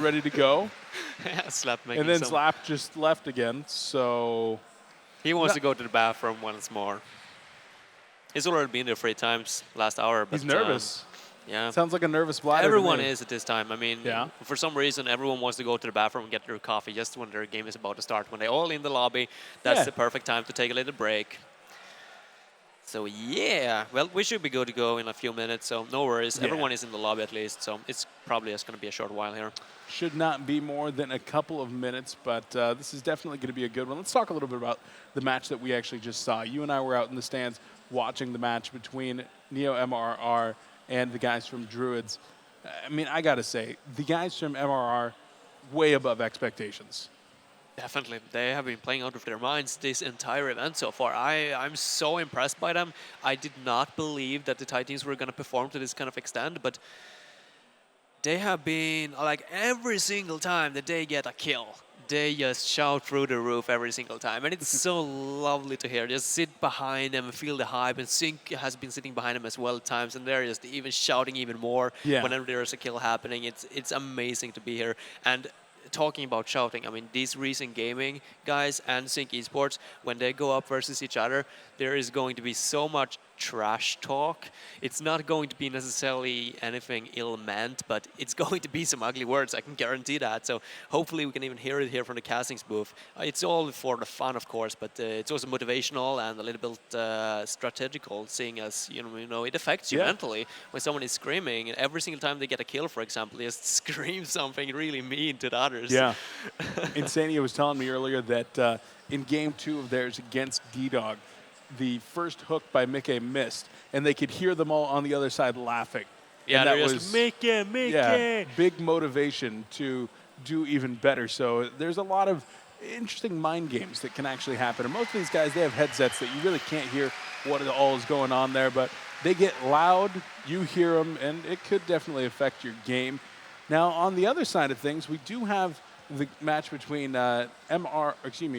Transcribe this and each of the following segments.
ready to go. Slap making And then some. Slap just left again, so He wants no, to go to the bathroom once more. He's already been there 3 times last hour, he's but nervous. yeah. Sounds like a nervous bladder to Everyone me. is at this time. I mean, Yeah. for some reason, everyone wants to go to the bathroom and get their coffee just when their game is about to start. When they're all in the lobby, that's Yeah. the perfect time to take a little break. So yeah, well, we should be good to go in a few minutes, so no worries. Yeah. Everyone is in the lobby at least, so it's probably just going to be a short while here. Should not be more than a couple of minutes, but this is definitely going to be a good one. Let's talk a little bit about the match that we actually just saw. You and I were out in the stands watching the match between Neo MRR and the guys from Druids. I mean, I got to say, the guys from MRR, way above expectations. Definitely. They have been playing out of their minds this entire event so far. I'm so impressed by them. I did not believe that the Thai teams were going to perform to this kind of extent, but they have been, like, every single time that they get a kill, they just shout through the roof every single time. And it's so lovely to hear. Just sit behind them and feel the hype. And Syncc has been sitting behind them as well at times. And they're just even shouting even more Yeah. whenever there's a kill happening. It's amazing to be here. And talking about shouting, I mean, these recent gaming guys and Syncc Esports, when they go up versus each other, there is going to be so much trash talk. It's not going to be necessarily anything ill-meant, but it's going to be some ugly words, I can guarantee that. So hopefully we can even hear it here from the castings booth. It's all for the fun, of course, but it's also motivational and a little bit strategical, seeing as, you know, it affects you mentally when someone is screaming, and every single time they get a kill, for example, they just scream something really mean to the others. Yeah. Insania was telling me earlier that in game 2 of theirs against D-Dog, the first hook by Mickey missed, and they could hear them all on the other side laughing. Yeah, and they're that just, was Mickey! Yeah, big motivation to do even better. So there's a lot of interesting mind games that can actually happen. And most of these guys, they have headsets that you really can't hear what all is going on there, but they get loud, you hear them, and it could definitely affect your game. Now, on the other side of things, we do have the match between BMG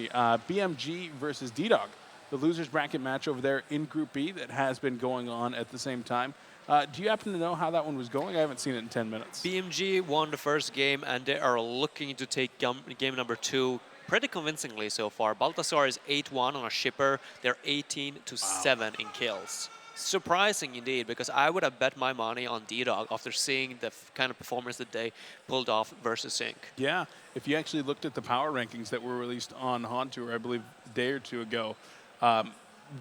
versus D-Dog, the losers bracket match over there in Group B that has been going on at the same time. Do you happen to know how that one was going? I haven't seen it in 10 minutes. BMG won the first game, and they are looking to take game number 2 pretty convincingly so far. Baltasar is 8-1 on a shipper. They're 18-7 in kills. Surprising indeed, because I would have bet my money on D-Dog after seeing the kind of performance that they pulled off versus Syncc. Yeah, if you actually looked at the power rankings that were released on Han Tour, I believe a day or two ago,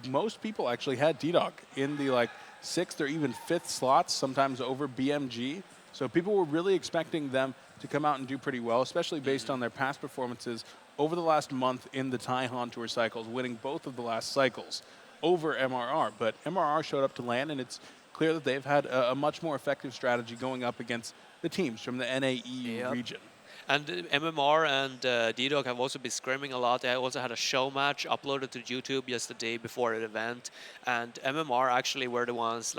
most people actually had D-Dog in the 6th or even 5th slots, sometimes over BMG. So people were really expecting them to come out and do pretty well, especially based on their past performances over the last month in the Thai Han Tour cycles, winning both of the last cycles over MRR. But MRR showed up to land, and it's clear that they've had a much more effective strategy going up against the teams from the NAE region. And MMR and D-Dog have also been screaming a lot. They also had a show match uploaded to YouTube yesterday before the event. And MMR actually were the ones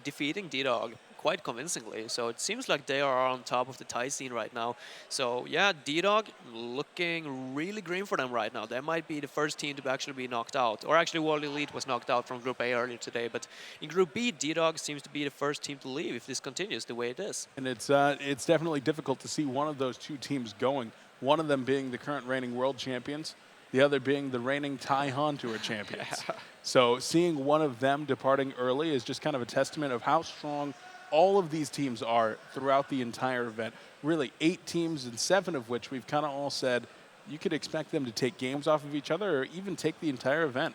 defeating D-Dog quite convincingly. So it seems like they are on top of the Thai scene right now. So yeah, D-Dog looking really green for them right now. They might be the first team to actually be knocked out. Or actually World Elite was knocked out from Group A earlier today. But in Group B, D-Dog seems to be the first team to leave if this continues the way it is. And it's definitely difficult to see one of those two teams going. One of them being the current reigning world champions, the other being the reigning Thai Han Tour champions. So seeing one of them departing early is just kind of a testament of how strong all of these teams are throughout the entire event. Really, 8 teams, and 7 of which we've kind of all said you could expect them to take games off of each other or even take the entire event.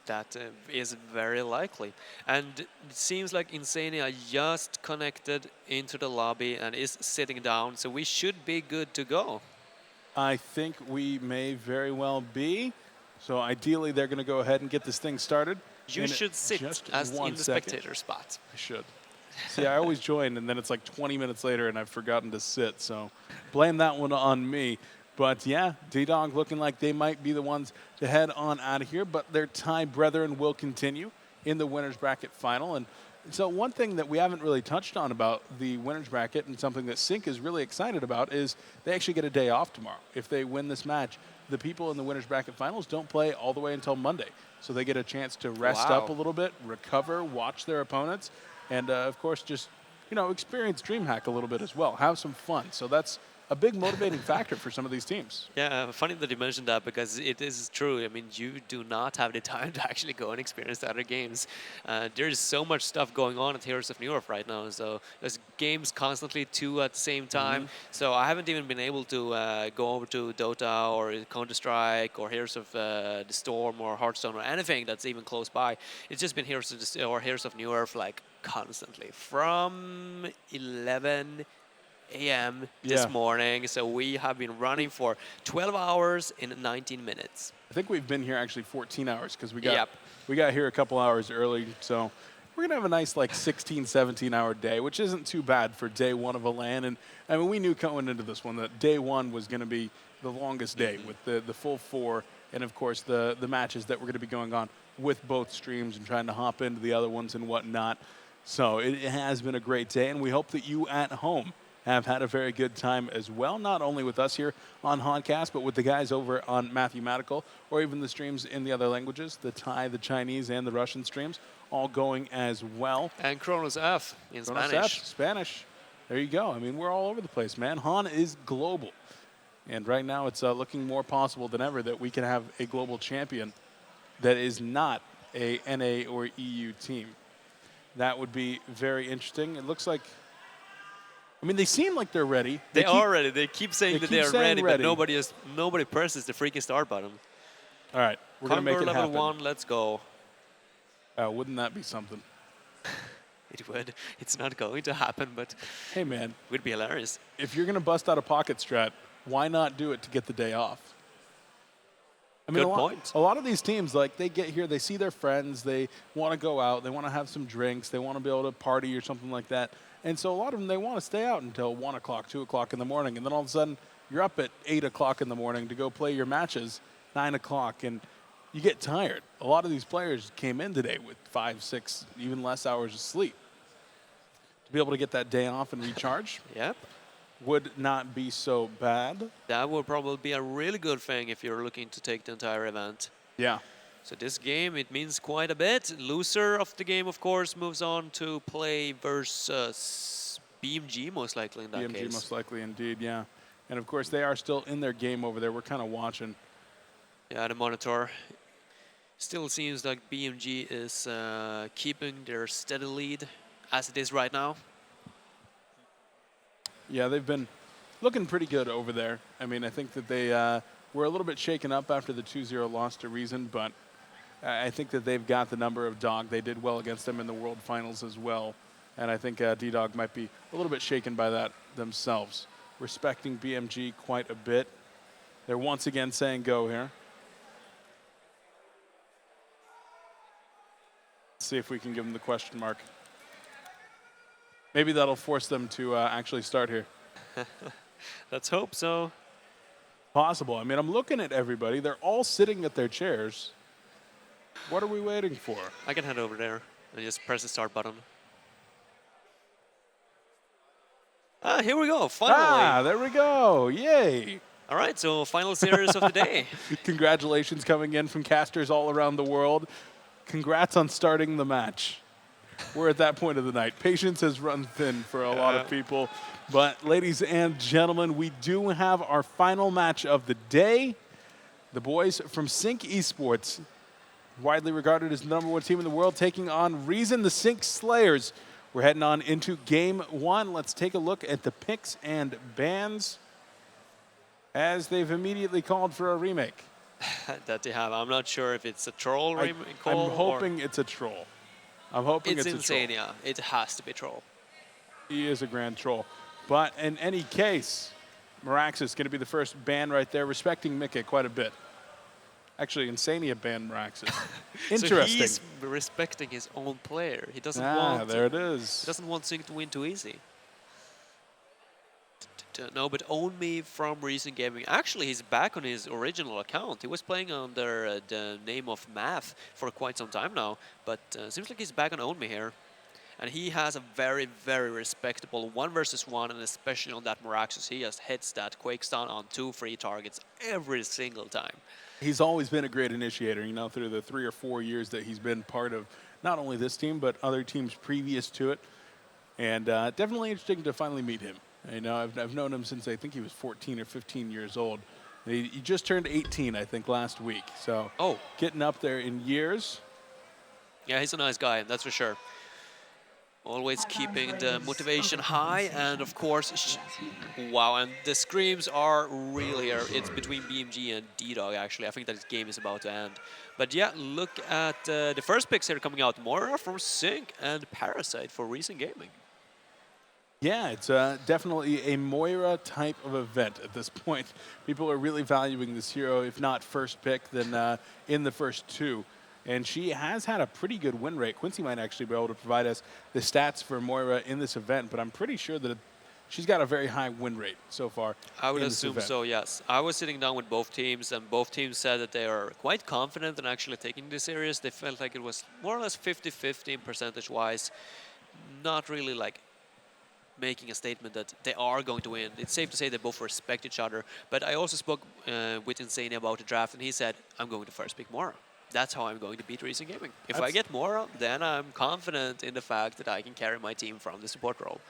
That is very likely. And it seems like Insania just connected into the lobby and is sitting down, so we should be good to go. I think we may very well be. So ideally, they're going to go ahead and get this thing started. You should sit as in the spectator spot. I should. See, I always join, and then it's like 20 minutes later, and I've forgotten to sit. So blame that one on me. But yeah, D-Dog looking like they might be the ones to head on out of here. But their Thai brethren will continue in the winners bracket final. And so one thing that we haven't really touched on about the winners bracket, and something that Syncc is really excited about, is they actually get a day off tomorrow. If they win this match, the people in the winners bracket finals don't play all the way until Monday. So they get a chance to rest up a little bit, recover, watch their opponents, and of course just experience Dreamhack a little bit as well. Have some fun. So that's a big motivating factor for some of these teams. Yeah, funny that you mentioned that because it is true. I mean, you do not have the time to actually go and experience the other games. There's so much stuff going on at Heroes of Newerth right now. So there's games constantly, two at the same time. So I haven't even been able to go over to Dota or Counter-Strike or Heroes of the Storm or Hearthstone or anything that's even close by. It's just been Heroes of Heroes of Newerth like constantly from 11 a.m. this Yeah. morning. So we have been running for 12 hours in 19 minutes. I think we've been here actually 14 hours because Yep. we got here a couple hours early. So we're going to have a nice like 16, 17-hour day, which isn't too bad for day one of a LAN. And I mean, we knew going into this one that day one was going to be the longest day with the full 4 and, of course, the matches that were going to be going on with both streams and trying to hop into the other ones and whatnot. So it has been a great day, and we hope that you at home have had a very good time as well, not only with us here on Hodcast, but with the guys over on Mathematical, or even the streams in the other languages, the Thai, the Chinese, and the Russian streams, all going as well. And Kronos F in Kronos Spanish. F, Spanish. There you go. I mean, we're all over the place, man. Han is global. And right now it's looking more possible than ever that we can have a global champion that is not a NA or EU team. That would be very interesting. It looks like, I mean, they seem like they're ready. They are ready. They keep saying that they are ready, but nobody presses the freaking start button. All right, we're going to make it level happen. 1, let's go. Wouldn't that be something? It would. It's not going to happen, but Hey, man, it would be hilarious. if you're going to bust out a pocket strat, why not do it to get the day off? I mean, Good point. A lot of these teams, like, they get here, they see their friends, they want to go out, they want to have some drinks, they want to be able to party or something like that. And so a lot of them, they want to stay out until 1 o'clock, 2 o'clock in the morning. And then all of a sudden, you're up at 8 o'clock in the morning to go play your matches, 9 o'clock, and you get tired. A lot of these players came in today with 5, 6, even less hours of sleep. To be able to get that day off and recharge Yep. would not be so bad. That would probably be a really good thing if you're looking to take the entire event. Yeah. So this game, it means quite a bit. Loser of the game, of course, moves on to play versus BMG, most likely in that BMG case. most likely, indeed, yeah. And, of course, they are still in their game over there. We're kind of watching. Yeah, the monitor. Still seems like BMG is keeping their steady lead as it is right now. Yeah, they've been looking pretty good over there. I mean, I think that they were a little bit shaken up after the 2-0 loss to Reason, but I think that they've got the number of dog. They did well against them in the World Finals as well. And I think D-Dog might be a little bit shaken by that themselves. Respecting BMG quite a bit. They're once again saying go here. Let's see if we can give them the question mark. Maybe that'll force them to actually start here. Let's hope so. Possible. I mean, I'm looking at everybody. They're all sitting at their chairs. What are we waiting for? I can head over there and just press the start button. Ah, here we go, finally. Ah, there we go. Yay. All right, so final series of the day. Congratulations coming in from casters all around the world. Congrats on starting the match. We're at that point of the night. Patience has run thin for a lot of people. But ladies and gentlemen, we do have our final match of the day. The boys from Syncc Esports, widely regarded as the #1 team in the world, taking on Reason, the Syncc Slayers. We're heading on into game 1. Let's take a look at the picks and bans as they've immediately called for a remake. That they have. I'm not sure if it's a troll remake. I'm hoping it's a troll. I'm hoping it's a troll. Insania. It has to be troll. He is a grand troll. But in any case, Miraxis is going to be the first ban right there, respecting Mickey quite a bit. Actually, Insania banned Miraxis. Interesting. So he's respecting his own player. He doesn't there it is. He doesn't want Syncc to win too easy. No, but Own Me from Reason Gaming. Actually, he's back on his original account. He was playing under the name of Math for quite some time now, but seems like he's back on Own Me here. And he has a very, very respectable 1 versus 1, and especially on that Miraxis, he just hits that Quake stun on 2 free targets every single time. He's always been a great initiator, you know, through the 3 or 4 years that he's been part of not only this team, but other teams previous to it. And definitely interesting to finally meet him. I know. I've known him since I think he was 14 or 15 years old. He just turned 18, I think, last week. So Oh, getting up there in years. yeah, he's a nice guy, that's for sure. Always keeping the motivation high, and of course, wow, and the screams are real here. It's between BMG and D-Dog, actually. I think that this game is about to end. But yeah, look at the first picks here coming out. Moira from Syncc and Parasite for Recent Gaming. Yeah, it's definitely a Moira type of event at this point. People are really valuing this hero, if not first pick, then in the first two. And she has had a pretty good win rate. Quincy might actually be able to provide us the stats for Moira in this event, but I'm pretty sure that she's got a very high win rate so far. I would in this assume event. so, yes. I was sitting down with both teams, and both teams said that they are quite confident in actually taking this serious. They felt like it was more or less 50-50 percentage-wise. Not really like making a statement that they are going to win. It's safe to say they both respect each other. But I also spoke with Insane about the draft, and he said, I'm going to first pick Moira. That's how I'm going to beat Recent Gaming. If I get Moira, then I'm confident in the fact that I can carry my team from the support role.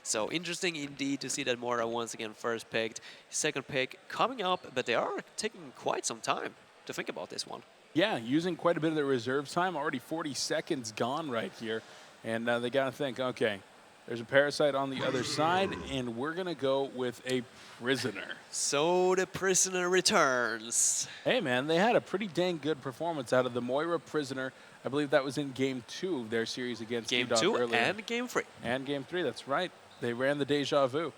So interesting indeed to see that Moira once again first picked. Second pick coming up, but they are taking quite some time to think about this one. Yeah, using quite a bit of their reserve time. Already 40 seconds gone right here. And they got to think, okay, there's a Parasite on the other side, and we're going to go with a Prisoner. So the Prisoner returns. Hey, man, they had a pretty dang good performance out of the Moira Prisoner. I believe that was in Game 2 of their series against Game D-Dog 2 earlier. and Game 3. And Game 3, that's right. They ran the Deja Vu.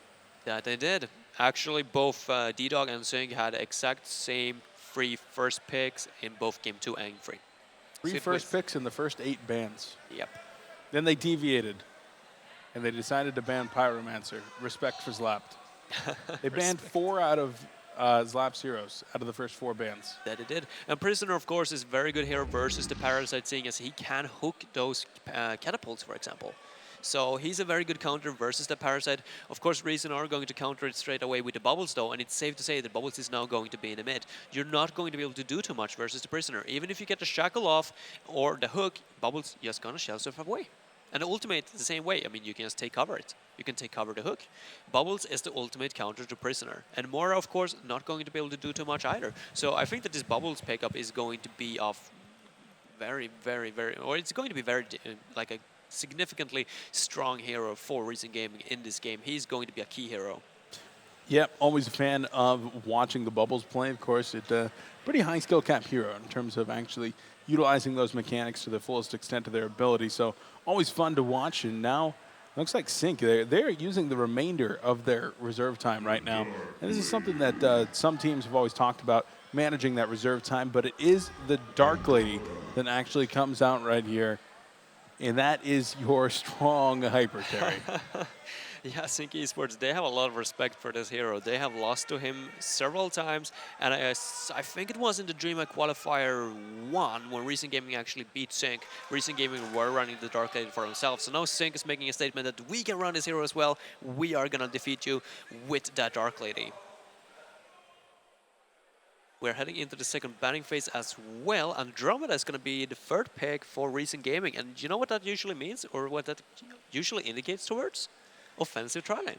That they did. Actually, both D-Dog and Syncc had exact same 3 first picks in both Game 2 and 3. 3 first picks in the first 8 bans. Yep. Then they deviated, and they decided to ban Pyromancer. Respect for Zlapt. They banned 4 out of Zlap's heroes out of the first 4 bans. That it did. And Prisoner, of course, is very good hero versus the Parasite, seeing as he can hook those catapults, for example. So he's a very good counter versus the Parasite. Of course, Reason are going to counter it straight away with the Bubbles, though, and it's safe to say that Bubbles is now going to be in the mid. You're not going to be able to do too much versus the Prisoner. Even if you get the Shackle off or the hook, Bubbles just gonna shell stuff away. And the ultimate is the same way. I mean, you can just take cover it. You can take cover the hook. Bubbles is the ultimate counter to Prisoner. And Moira, of course, not going to be able to do too much either. So I think that this Bubbles pickup is going to be of very, very, very, or it's going to be very, like a significantly strong hero for Recent Gaming in this game. He's going to be a key hero. Yep, always a fan of watching the Bubbles play. Of course, it's a pretty high skill cap hero in terms of actually utilizing those mechanics to the fullest extent of their ability. So always fun to watch. And now looks like Syncc, they're using the remainder of their reserve time right now. And this is something that some teams have always talked about, managing that reserve time. But it is the Dark Lady that actually comes out right here. And that is your strong hyper carry. Yeah, Syncc Esports, they have a lot of respect for this hero. They have lost to him several times, and I think it was in the Dreamhack Qualifier 1 when Recent Gaming actually beat Syncc. Recent Gaming were running the Dark Lady for themselves, so now Syncc is making a statement that we can run this hero as well. We are going to defeat you with that Dark Lady. We're heading into the second banning phase as well. Andromeda is going to be the third pick for Recent Gaming, and you know what that usually means, or what that usually indicates towards? Offensive trialing.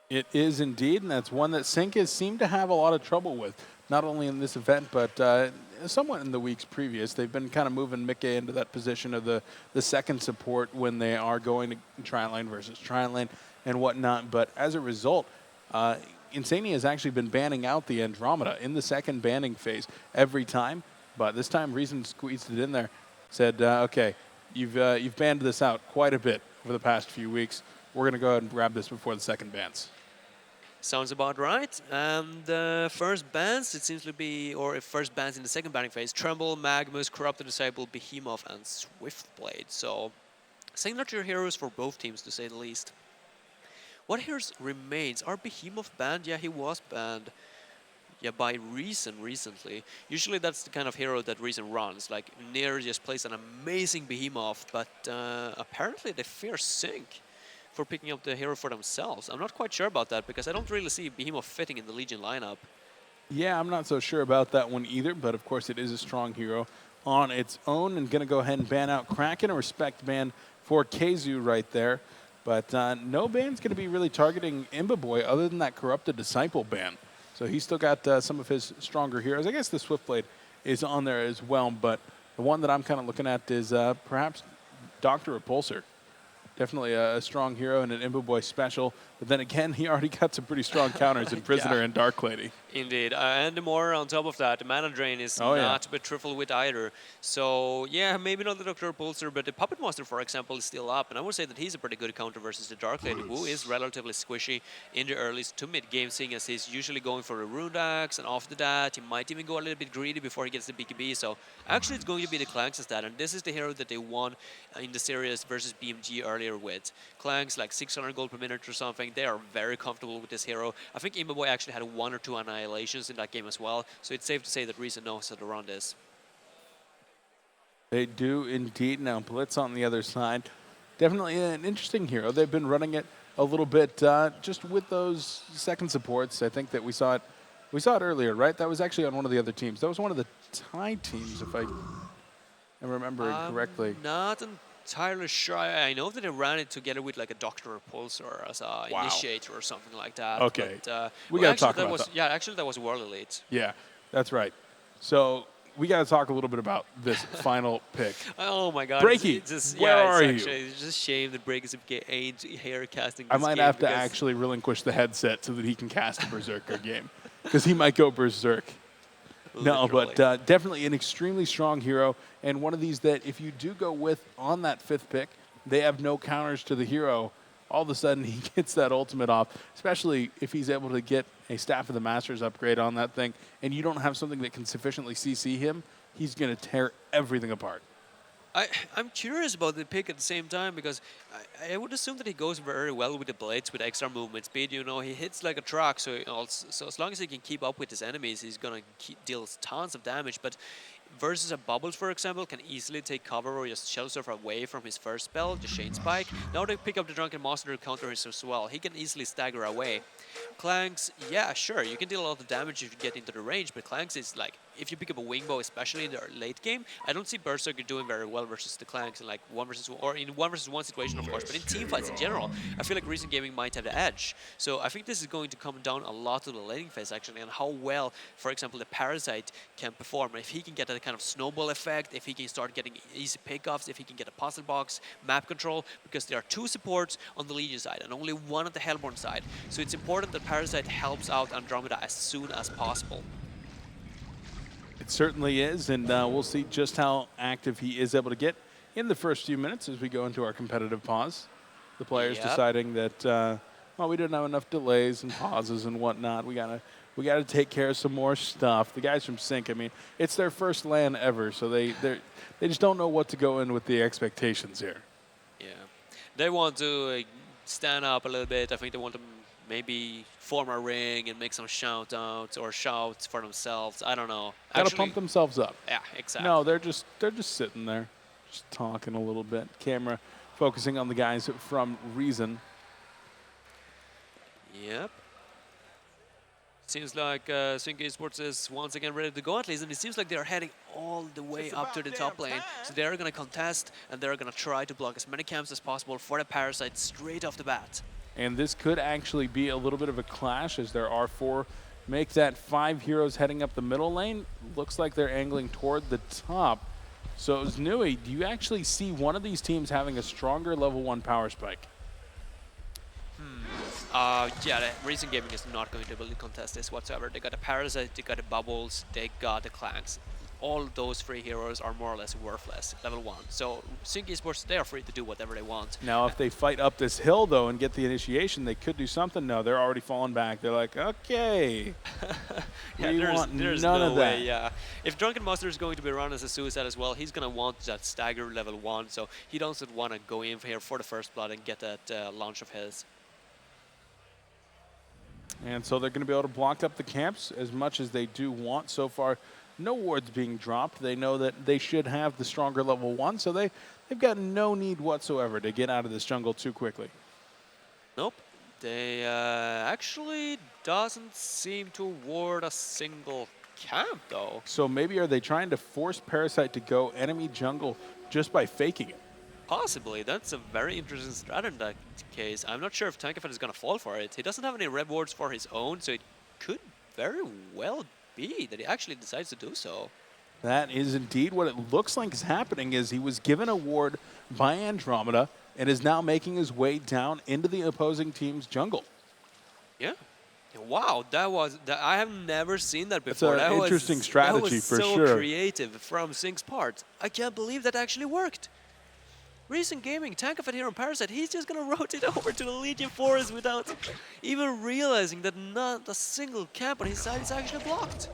It is indeed, and that's one that Syncc has seemed to have a lot of trouble with, not only in this event, but somewhat in the weeks previous. They've been kind of moving Mickey into that position of the second support when they are going to tri-lane versus tri-lane and whatnot. But as a result, Insania has actually been banning out the Andromeda in the second banning phase every time. But this time, Reason squeezed it in there, said, okay, you've banned this out quite a bit over the past few weeks. We're going to go ahead and grab this before the second bans. Sounds about right. And first bans, it seems to be, or if first bans in the second banning phase, Tremble, Magmus, Corrupted Disciple, Behemoth, and Swiftblade. So, signature heroes for both teams, to say the least. What heroes remains? Are Behemoth banned? Yeah, he was banned. Yeah, by Reason recently. Usually that's the kind of hero that Reason runs. Like, Nier just plays an amazing Behemoth, but apparently they fear Syncc for picking up the hero for themselves. I'm not quite sure about that, because I don't really see Behemoth fitting in the Legion lineup. Yeah, I'm not so sure about that one either, but of course it is a strong hero on its own, and going to go ahead and ban out Kraken, a respect ban for Keizu right there. But no ban's going to be really targeting Imbaboy other than that Corrupted Disciple ban. So he's still got some of his stronger heroes. I guess the Swiftblade is on there as well, but the one that I'm kind of looking at is perhaps Dr. Repulsor. Definitely a strong hero and an Imbaboy special. But then again, he already got some pretty strong counters in Prisoner Yeah. and Dark Lady. Indeed, and more on top of that, the mana drain is Oh, yeah. not to be truthful with either. So yeah, maybe not the Dr. Pulsar, but the Puppet Master, for example, is still up, and I would say that he's a pretty good counter versus the Dark Lady, who is relatively squishy in the early to mid game, seeing as he's usually going for a Rune Axe, and after that he might even go a little bit greedy before he gets the BKB. So actually, it's going to be the Clanks instead, and this is the hero that they won in the series versus BMG earlier with. Clanks like 600 gold per minute or something. They are very comfortable with this hero. I think Imbaboy actually had 1 or 2 annihilations in that game as well, so it's safe to say that Reason knows how to run this. They do indeed. Now Blitz on the other side. Definitely an interesting hero. They've been running it a little bit just with those second supports. I think that we saw it earlier, right? That was actually on one of the other teams. That was one of the Thai teams, if I am remembering correctly. Not entirely sure. I know that they ran it together with like a Dr. Repulsor as a initiator or something like that. Okay. But, We gotta talk about that. Yeah, actually that was World Elite. Yeah, that's right. So we got to talk a little bit about this final pick. Oh my God! Breaky, where are you? It's just a shame that Breaky ain't hair casting. I might have to actually relinquish the headset so that he can cast a Berserker game, because he might go Berserk. No, but definitely an extremely strong hero, and one of these that if you do go with on that 5th pick, they have no counters to the hero. All of a sudden, he gets that ultimate off, especially if he's able to get a Staff of the Masters upgrade on that thing, and you don't have something that can sufficiently CC him, he's going to tear everything apart. I'm curious about the pick at the same time, because I would assume that he goes very well with the blades with extra movement speed. You know, he hits like a truck, so as long as he can keep up with his enemies, he's gonna deal tons of damage. But versus a Bubbles, for example, can easily take cover or just shell surf away from his first spell, the Chain Spike. Now they pick up the Drunken Master to counter his as well. He can easily stagger away. Clanks, yeah, sure, you can deal a lot of damage if you get into the range, but Clanks is like, if you pick up a Wingbow, especially in the late game, I don't see Berserker doing very well versus the Clanks in like 1 versus 1, or in 1 versus 1 situation, of course, but in team fights in general, I feel like Recent Gaming might have the edge. So I think this is going to come down a lot to the laning phase, actually, and how well, for example, the Parasite can perform. If he can get that kind of snowball effect, if he can start getting easy pickoffs, if he can get a puzzle box, map control, because there are 2 supports on the Legion side and only 1 on the Hellborn side. So it's important that Parasite helps out Andromeda as soon as possible. It certainly is, and we'll see just how active he is able to get in the first few minutes as we go into our competitive pause. The players deciding that, well, we didn't have enough delays and pauses and whatnot. We gotta take care of some more stuff. The guys from Syncc, I mean, it's their first LAN ever, so they just don't know what to go in with the expectations here. Yeah, they want to stand up a little bit. I think they want to maybe form a ring and make some shout outs or shouts for themselves. I don't know. Gotta pump themselves up. Yeah, exactly. No, they're just sitting there, just talking a little bit. Camera focusing on the guys from Reason. Yep. Seems like Syncc Esports is once again ready to go at least, and it seems like they're heading all the way up to the top lane. So they're going to contest, and they're going to try to block as many camps as possible for the Parasite straight off the bat. And this could actually be a little bit of a clash, as there are 4. Make that 5 heroes heading up the middle lane. Looks like they're angling toward the top. So, Znui, do you actually see one of these teams having a stronger level 1 power spike? Yeah, Recent Gaming is not going to be able to contest this whatsoever. They got the Parasite, they got the Bubbles, they got the Clanks. All those 3 heroes are more or less worthless, level 1. So Syncc Esports, they are free to do whatever they want. Now, if they fight up this hill, though, and get the initiation, they could do something. No, they're already falling back. They're like, okay, yeah, there's none no of that. way, yeah. If Drunken Master is going to be run as a suicide as well, he's going to want that stagger level 1, so he doesn't want to go in here for the first blood and get that launch of his. And so they're going to be able to block up the camps as much as they do want. So far, no wards being dropped. They know that they should have the stronger level 1, so they've got no need whatsoever to get out of this jungle too quickly. Nope. They actually doesn't seem to ward a single camp, though. So maybe are they trying to force Parasite to go enemy jungle just by faking it? Possibly. That's a very interesting strat in that case. I'm not sure if Tankafan is going to fall for it. He doesn't have any rewards for his own, so it could very well be that he actually decides to do so. That is indeed what it looks like is happening. Is he was given a ward by Andromeda and is now making his way down into the opposing team's jungle. Yeah. Wow, I have never seen that It's before. an interesting strategy that was for so sure. creative from Sync's part. I can't believe that actually worked. Recent Gaming, Tankafan here on Parasite, he's just going to rotate over to the Legion Forest without even realizing that not a single camp on his side is actually blocked.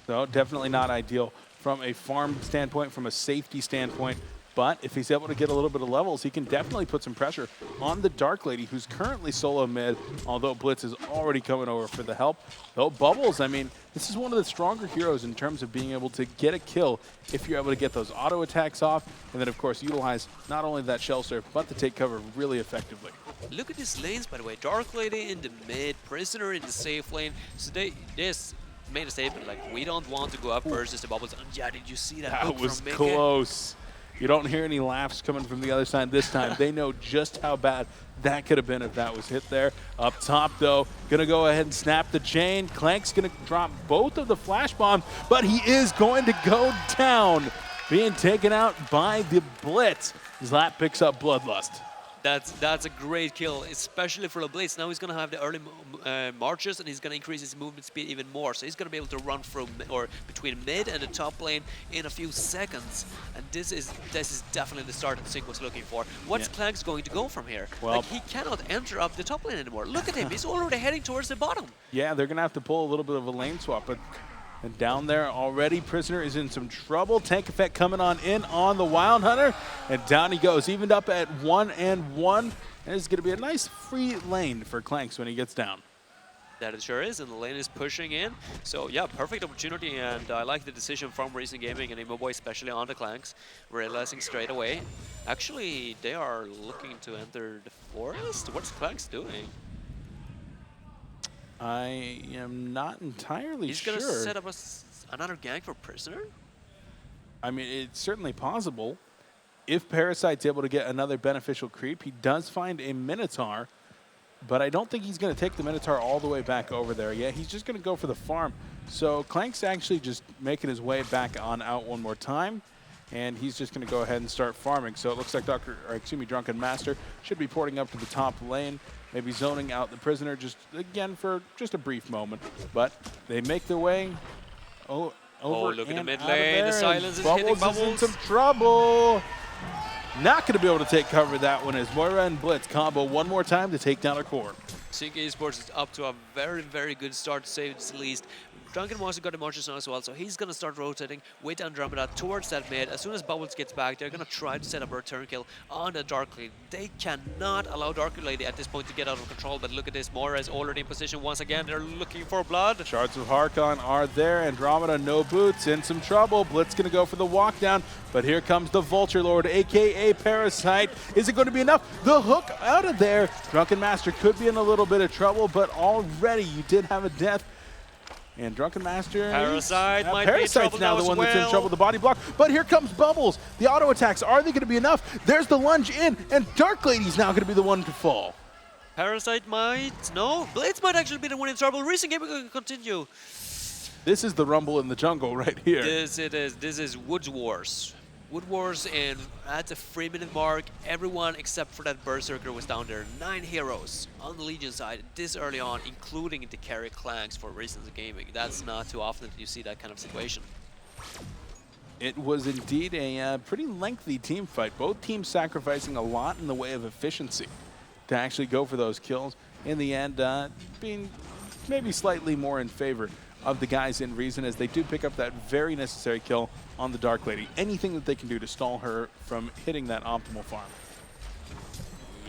So definitely not ideal from a farm standpoint, from a safety standpoint. But if he's able to get a little bit of levels, he can definitely put some pressure on the Dark Lady, who's currently solo mid, although Blitz is already coming over for the help. Though Bubbles, I mean, this is one of the stronger heroes in terms of being able to get a kill if you're able to get those auto attacks off, and then, of course, utilize not only that shell surf, but to take cover really effectively. Look at these lanes, by the way. Dark Lady in the mid, Prisoner in the safe lane. So they just made a statement like, we don't want to go up versus the Bubbles. And yeah, did you see that? That hook was from Mickey? close. You don't hear any laughs coming from the other side this time. They know just how bad that could have been if that was hit there. Up top, though, going to go ahead and snap the chain. Clank's going to drop both of the flash bombs, but he is going to go down, being taken out by the Blitz. Zlat picks up Bloodlust. That's a great kill, especially for the Blitz. Now he's going to have the early marches, and he's going to increase his movement speed even more. So he's going to be able to run through or between mid and the top lane in a few seconds. And this is definitely the start that Syncc was looking for. What's Clank's going to go from here? Well, like, he cannot enter up the top lane anymore. Look at him, he's already heading towards the bottom. Yeah, they're going to have to pull a little bit of a lane swap, but and down there already, Prisoner is in some trouble. Tank Effect coming on in on the Wild Hunter, and down he goes, evened up at 1-1. And it's going to be a nice free lane for Clanks when he gets down. That it sure is, and the lane is pushing in. So yeah, perfect opportunity, and I like the decision from Recent Gaming and Immoboy, especially on the Clanks, realizing straight away. Actually, they are looking to enter the forest. What's Clanks doing? I am not entirely sure. He's going to set up another gank for Prisoner? I mean, it's certainly possible. If Parasite's able to get another beneficial creep, he does find a Minotaur, but I don't think he's going to take the Minotaur all the way back over there yet. He's just going to go for the farm. So Clank's actually just making his way back on out one more time, and he's just going to go ahead and start farming. So it looks like Drunken Master should be porting up to the top lane, maybe zoning out the Prisoner just again for just a brief moment. But they make their way over. Oh, look at the mid out of lane. there, The silence is hitting Bubbles is in Bubbles. some trouble. Not going to be able to take cover of that one as Moira and Blitz combo one more time to take down a core. Syncc Esports is up to a very, very good start, to say the least. Drunken Master got the marches on as well, so he's going to start rotating with Andromeda towards that mid. As soon as Bubbles gets back, they're going to try to set up a return kill on the Dark Lady. They cannot allow Dark Lady at this point to get out of control, but look at this. Moira is already in position once again. They're looking for blood. Shards of Harkon are there. Andromeda, no boots, in some trouble. Blitz going to go for the walk down, but here comes the Vulture Lord, a.k.a. Parasite. Is it going to be enough? The hook out of there. Drunken Master could be in a little bit of trouble, but already you did have a death. And Drunken Master. Parasite might Parasite's be in trouble now the as one that's in well. trouble with the body block. But here comes Bubbles. The auto attacks. Are they going to be enough? There's the lunge in, and Dark Lady's now going to be the one to fall. Parasite might. No, Blitz might actually be the one in trouble. Recent Gaming will continue. This is the rumble in the jungle right here. This it is. This is Woods Wars. Wood Wars, and at the 3-minute mark, everyone except for that Berserker was down there. 9 heroes on the Legion side this early on, including the carry Clanks for Recent Gaming. That's not too often that you see that kind of situation. It was indeed a pretty lengthy team fight. Both teams sacrificing a lot in the way of efficiency to actually go for those kills. In the end, being maybe slightly more in favor of the guys in Reason, as they do pick up that very necessary kill on the Dark Lady. Anything that they can do to stall her from hitting that optimal farm.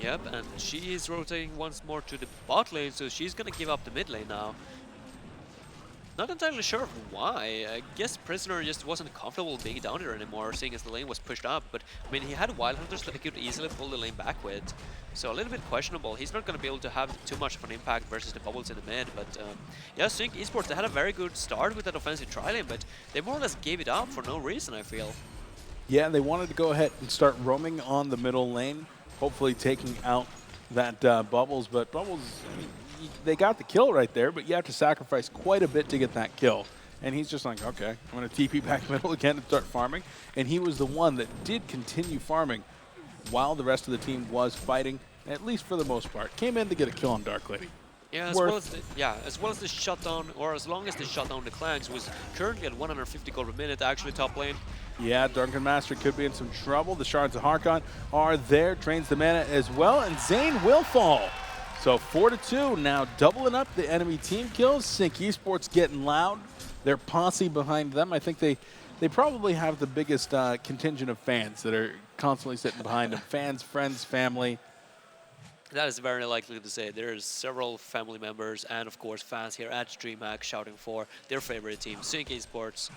Yep, and she is rotating once more to the bot lane, so she's gonna give up the mid lane now. Not entirely sure why. I guess Prisoner just wasn't comfortable being down there anymore, seeing as the lane was pushed up. But I mean, he had Wild Hunters that he could easily pull the lane back with. So a little bit questionable. He's not going to be able to have too much of an impact versus the Bubbles in the mid. But yeah, Syncc Esports, they had a very good start with that offensive tri-lane, but they more or less gave it up for no reason, I feel. Yeah, they wanted to go ahead and start roaming on the middle lane, hopefully taking out that Bubbles. But Bubbles, I mean, they got the kill right there, but you have to sacrifice quite a bit to get that kill. And he's just like, okay, I'm going to TP back middle again and start farming. And he was the one that did continue farming while the rest of the team was fighting, at least for the most part. Came in to get a kill on Dark Lady. Yeah, as well as the shutdown, or as long as the shutdown the Clanks was currently at 150 gold per minute, actually top lane. Yeah, Drunken Master could be in some trouble. The Shards of Harkon are there, drains the mana as well, and Zane will fall. So 4-2, now doubling up the enemy team kills. Syncc Esports getting loud. Their posse behind them. I think they probably have the biggest contingent of fans that are constantly sitting behind them. Fans, friends, family. That is very likely to say. There's several family members and, of course, fans here at Dreamhack shouting for their favorite team, Syncc Esports.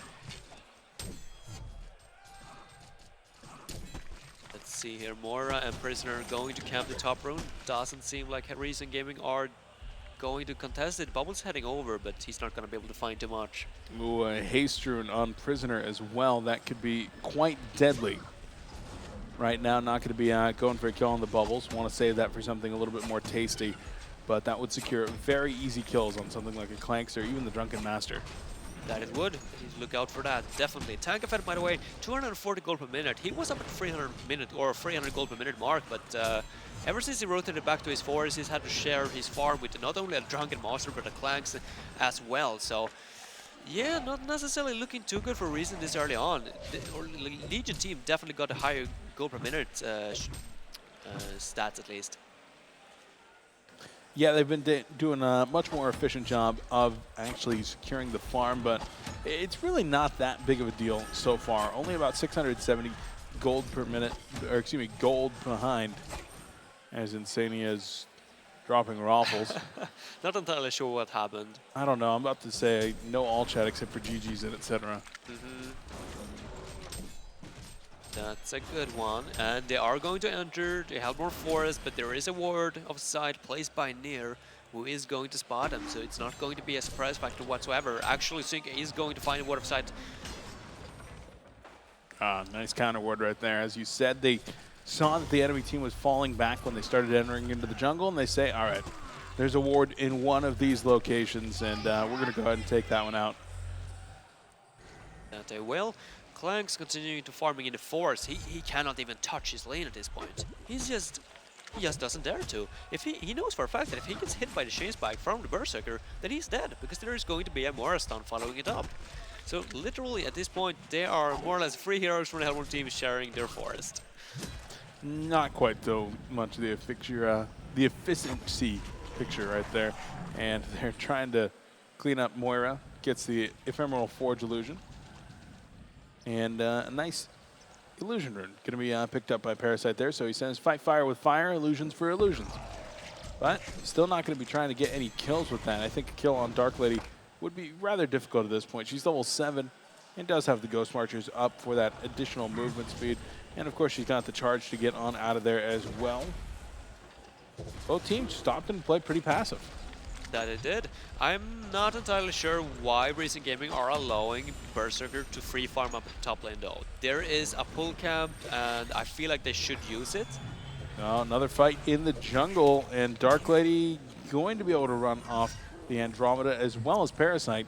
Let's see here, Moira and Prisoner going to camp the top rune. Doesn't seem like Heroes Gaming are going to contest it. Bubbles heading over, but he's not going to be able to find too much. Ooh, a haste rune on Prisoner as well. That could be quite deadly. Right now, not going to be going for a kill on the Bubbles. Want to save that for something a little bit more tasty. But that would secure very easy kills on something like a Clanks or even the Drunken Master. That it would. Look out for that, definitely. Tankafed, by the way, 240 gold per minute. He was up at 300 gold per minute mark, but ever since he rotated back to his forest, he's had to share his farm with not only a Drunken Master, but a Clanks as well. So, yeah, not necessarily looking too good for Reason this early on. The Legion team definitely got a higher gold per minute stats, at least. Yeah, they've been doing a much more efficient job of actually securing the farm, but it's really not that big of a deal so far. Only about 670 gold per minute, or excuse me, gold behind, as Insania is dropping raffles. Not entirely sure what happened. I don't know. I'm about to say no all chat except for GG's and etc. That's a good one. And they are going to enter the Hellborn Forest, but there is a ward of sight placed by Nier, who is going to spot them, so it's not going to be a surprise factor whatsoever. Actually, Syncc is going to find a ward of sight. Nice counter ward right there. As you said, they saw that the enemy team was falling back when they started entering into the jungle, and they say, all right, there's a ward in one of these locations, and we're going to go ahead and take that one out. That they will. Clanks continuing to farming in the forest. He cannot even touch his lane at this point. He just doesn't dare to. If he knows for a fact that if he gets hit by the chain spike from the Berserker, then he's dead, because there is going to be a Moira stun following it up. So literally at this point, they are more or less 3 heroes from the Hellborn team sharing their forest. Not quite so much the efficiency picture right there. And they're trying to clean up Moira. Gets the Ephemeral Forge illusion. And a nice illusion rune. Going to be picked up by Parasite there. So he sends fight fire with fire, illusions for illusions. But still not going to be trying to get any kills with that. I think a kill on Dark Lady would be rather difficult at this point. She's level 7 and does have the Ghost Marchers up for that additional movement speed. And of course she's got the charge to get on out of there as well. Both teams stopped and played pretty passive. That it did. I'm not entirely sure why Recent Gaming are allowing Berserker to free farm up top lane though. There is a pull camp and I feel like they should use it. Another fight in the jungle, and Dark Lady going to be able to run off the Andromeda as well as Parasite.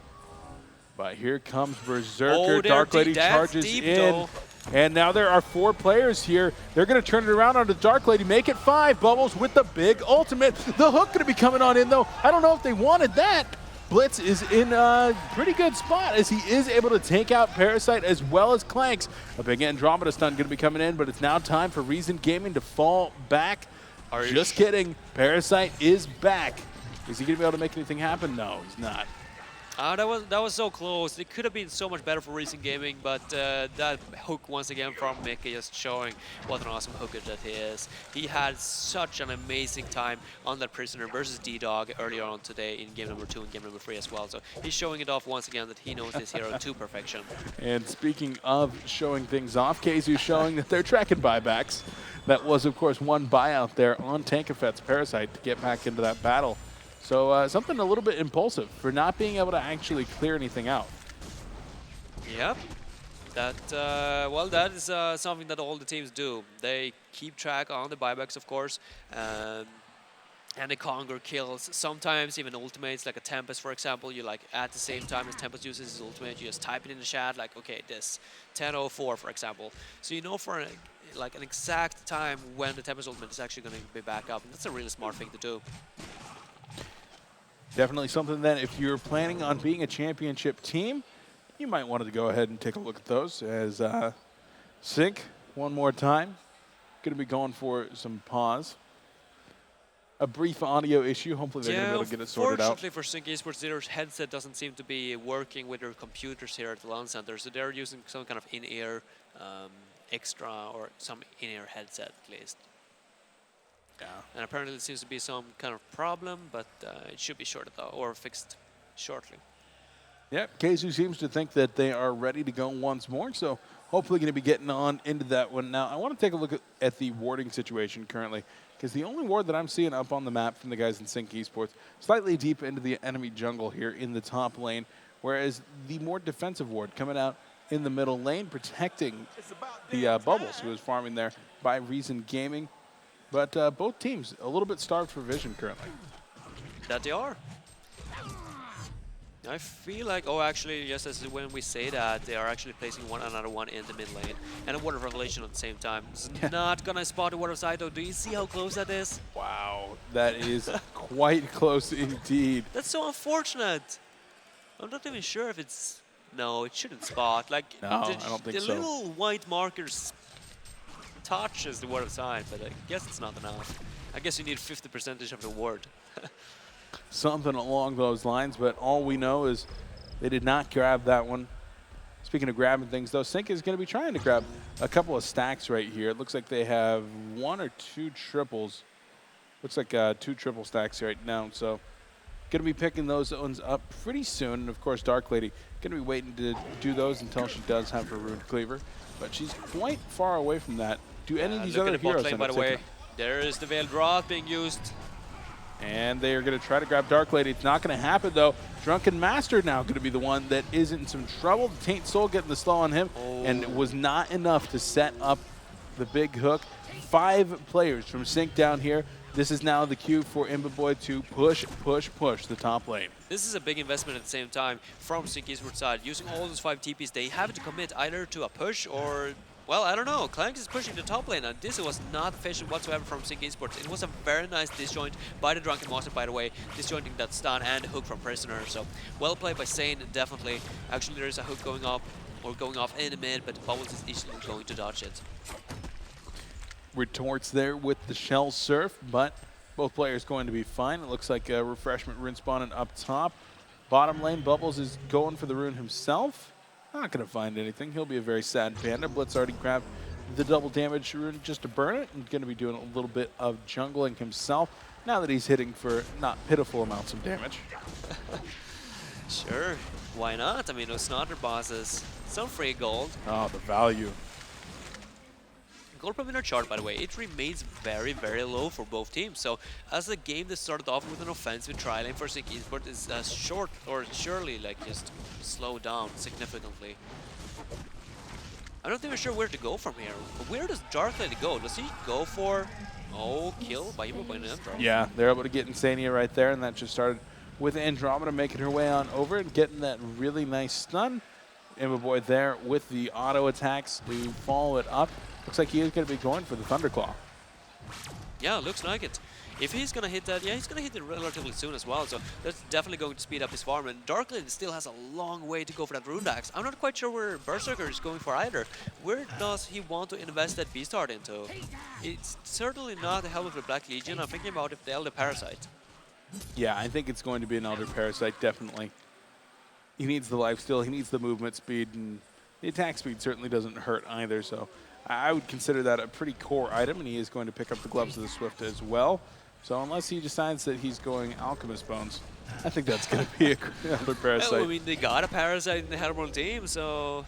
But here comes Berserker. Dark Lady charges in. Though. And now there are 4 players here. They're going to turn it around onto Dark Lady, make it 5. Bubbles with the big ultimate. The hook going to be coming on in, though. I don't know if they wanted that. Blitz is in a pretty good spot as he is able to take out Parasite as well as Clanks. A big Andromeda stun going to be coming in, but it's now time for Reason Gaming to fall back. Just kidding. Parasite is back. Is he going to be able to make anything happen? No, he's not. That was so close. It could have been so much better for Recent Gaming, but that hook once again from Mickey just showing what an awesome hooker that he is. He had such an amazing time on that Prisoner versus D-Dog earlier on today in game number 2 and game number 3 as well. So he's showing it off once again that he knows this hero to perfection. And speaking of showing things off, KZU's showing that they're tracking buybacks. That was, of course, one buyout there on Tankafet's Parasite to get back into that battle. So something a little bit impulsive for not being able to actually clear anything out. Yep. That well, that is something that all the teams do. They keep track on the buybacks, of course, and they conquer kills. Sometimes even ultimates, like a Tempest, for example. You like at the same time as Tempest uses his ultimate, you just type it in the chat, like, okay, this 10:04, for example. So you know for like an exact time when the Tempest ultimate is actually going to be back up. And that's a really smart thing to do. Definitely something that if you're planning on being a championship team, you might want to go ahead and take a look at those. As Syncc, one more time, going to be going for some pause. A brief audio issue. Hopefully they're going to be able to get it sorted out. Fortunately for Syncc Esports, their headset doesn't seem to be working with their computers here at the LAN center, so they're using some kind of in-ear extra or some in-ear headset at least. Yeah. And apparently there seems to be some kind of problem, but it should be sorted out or fixed shortly. Yep, Keizu seems to think that they are ready to go once more, so hopefully going to be getting on into that one. Now, I want to take a look at the warding situation currently, because the only ward that I'm seeing up on the map from the guys in Syncc Esports, slightly deep into the enemy jungle here in the top lane, whereas the more defensive ward coming out in the middle lane, protecting the Bubbles, who is farming there by Reason Gaming. But both teams a little bit starved for vision currently. That they are. I feel like, oh, actually, just as when we say that, they are actually placing another one in the mid lane and a Ward of Revelation at the same time. It's not gonna spot the Ward of Sight, though. Do you see how close that is? Wow, that is quite close indeed. That's so unfortunate. I'm not even sure if it's... No, it shouldn't spot. Like, No, I don't think the so. little white markers touches the Ward of Sight, but I guess it's not enough. I guess you need 50% of the ward. Something along those lines, but all we know is they did not grab that one. Speaking of grabbing things, though, Syncc is going to be trying to grab a couple of stacks right here. It looks like they have one or two triples. Looks like 2 triple stacks right now, so going to be picking those ones up pretty soon. And, of course, Dark Lady going to be waiting to do those until she does have her Rune Cleaver, but she's quite far away from that. Do any of these other heroes lane, by the way, there is the Veiled Rod being used. And they are going to try to grab Dark Lady. It's not going to happen, though. Drunken Master now going to be the one that is in some trouble. Taint Soul getting the slow on him, and it was not enough to set up the big hook. 5 players from Syncc down here. This is now the cue for Imbaboy to push the top lane. This is a big investment at the same time from Syncc Esports side. Using all those 5 TPs, they have to commit either to a push or... Well, I don't know. Clank is pushing the top lane, and this was not efficient whatsoever from Syncc Esports. It was a very nice disjoint by the Drunken Master, by the way, disjointing that stun and hook from Prisoner. So, well played by Sane, definitely. Actually, there is a hook going up, or going off in the mid, but Bubbles is easily going to dodge it. Retorts there with the Shell Surf, but both players going to be fine. It looks like a Refreshment rune spawning up top. Bottom lane, Bubbles is going for the rune himself. Not going to find anything. He'll be a very sad panda. Blitz already grabbed the double damage rune just to burn it, and going to be doing a little bit of jungling himself now that he's hitting for not pitiful amounts of damage. Sure, why not? I mean, those Snotter bosses, some free gold. Oh, the value. Gold per minute chart, by the way, it remains very, very low for both teams. So, as a game that started off with an offensive tri lane for Syncc Esports is short or surely like just slow down significantly. I'm not even sure where to go from here. Where does Dark Lady go? Does he go for kill by Andromeda? Yeah, they're able to get Insania right there, and that just started with Andromeda making her way on over and getting that really nice stun. Imbaboy there with the auto attacks to follow it up. Looks like he is going to be going for the Thunderclaw. Yeah, looks like it. If he's going to hit that, yeah, he's going to hit it relatively soon as well. So that's definitely going to speed up his farm. And Darkland still has a long way to go for that Rune Axe. I'm not quite sure where Berserker is going for either. Where does he want to invest that Beastheart into? It's certainly not the help of the Black Legion. I'm thinking about if the Elder Parasite. Yeah, I think it's going to be an Elder Parasite, definitely. He needs the lifesteal, he needs the movement speed, and the attack speed certainly doesn't hurt either. So I would consider that a pretty core item, and he is going to pick up the Gloves of the Swift as well. So unless he decides that he's going Alchemist Bones, I think that's going to be another Parasite. Well, I mean, they got a Parasite in the Heroes team, so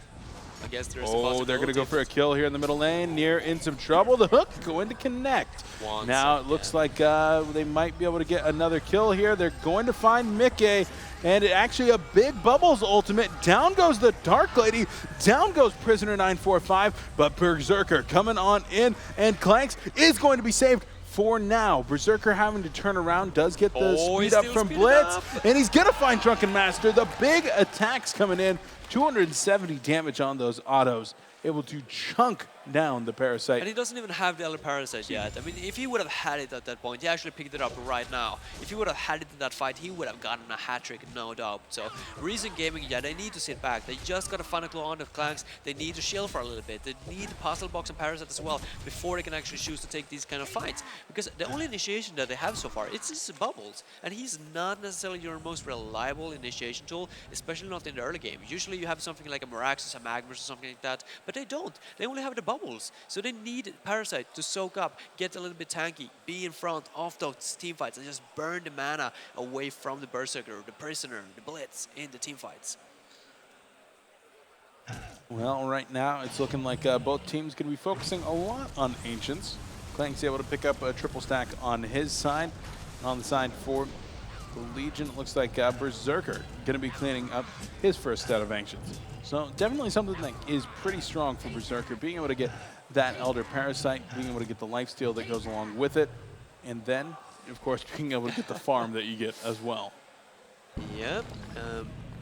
I guess there's a possibility. Oh, they're going to go for a kill here in the middle lane. Near in some trouble. The hook going to connect. Now it looks like they might be able to get another kill here. They're going to find Mickey. And actually a big Bubbles ultimate. Down goes the Dark Lady. Down goes Prisoner 945. But Berserker coming on in. And Clanks is going to be saved for now. Berserker having to turn around does get the speed up from Blitz. And he's going to find Drunken Master. The big attacks coming in. 270 damage on those autos. Able to chunk down the Parasite. And he doesn't even have the other Parasite yet. I mean, if he would have had it at that point, he actually picked it up right now. If he would have had it in that fight, he would have gotten a hat trick, no doubt. So, Reason Gaming, yeah, they need to sit back. They just got to find a claw on the Clanks. They need to shield for a little bit. They need Puzzle Box and Parasite as well before they can actually choose to take these kind of fights. Because the only initiation that they have so far, it's just Bubbles. And he's not necessarily your most reliable initiation tool, especially not in the early game. Usually you have something like a Miraxus, a Magnus, or something like that. But they don't. They only have the Bubbles. So they need Parasite to soak up, get a little bit tanky, be in front of those team fights, and just burn the mana away from the Berserker, the Prisoner, the Blitz in the team fights. Well, right now it's looking like both teams going to be focusing a lot on Ancients. Clank's able to pick up a triple stack on his side. On the side for the Legion, it looks like Berserker going to be cleaning up his first set of Ancients. So definitely something that is pretty strong for Berserker, being able to get that Elder Parasite, being able to get the lifesteal that goes along with it, and then, of course, being able to get the farm that you get as well. Yep.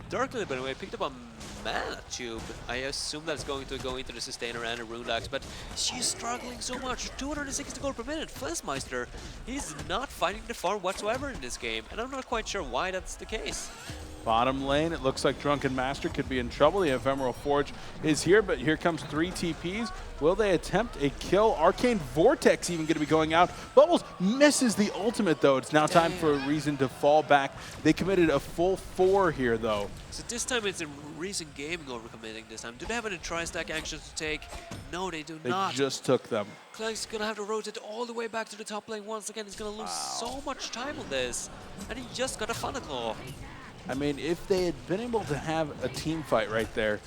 Dark Lady, by the way, picked up a Mana Tube. I assume that's going to go into the Sustainer and the Runelax, but she's struggling so much. 260 gold per minute. Flesmeister, he's not finding the farm whatsoever in this game, and I'm not quite sure why that's the case. Bottom lane, it looks like Drunken Master could be in trouble. The Ephemeral Forge is here, but here comes 3 TPs. Will they attempt a kill? Arcane Vortex even going to be going out. Bubbles misses the ultimate, though. It's now time for a Reason to fall back. They committed a full 4 here, though. So this time it's a Reason Gaming overcommitting this time. Do they have any tri-stack actions to take? No, they do not. They just took them. Clank's going to have to rotate all the way back to the top lane once again. He's going to lose so much time on this. And he just got a Thunder Claw. I mean, if they had been able to have a team fight right there,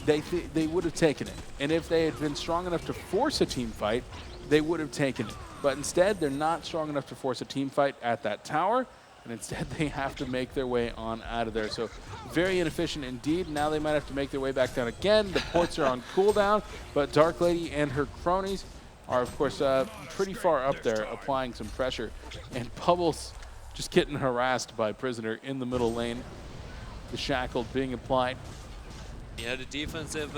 they would have taken it. And if they had been strong enough to force a team fight, they would have taken it. But instead, they're not strong enough to force a team fight at that tower, and instead they have to make their way on out of there. So very inefficient indeed. Now they might have to make their way back down again. The ports are on cooldown, but Dark Lady and her cronies are, of course, pretty far up there, applying some pressure. And Bubbles just getting harassed by Prisoner in the middle lane. The shackled being applied. Yeah, the defensive,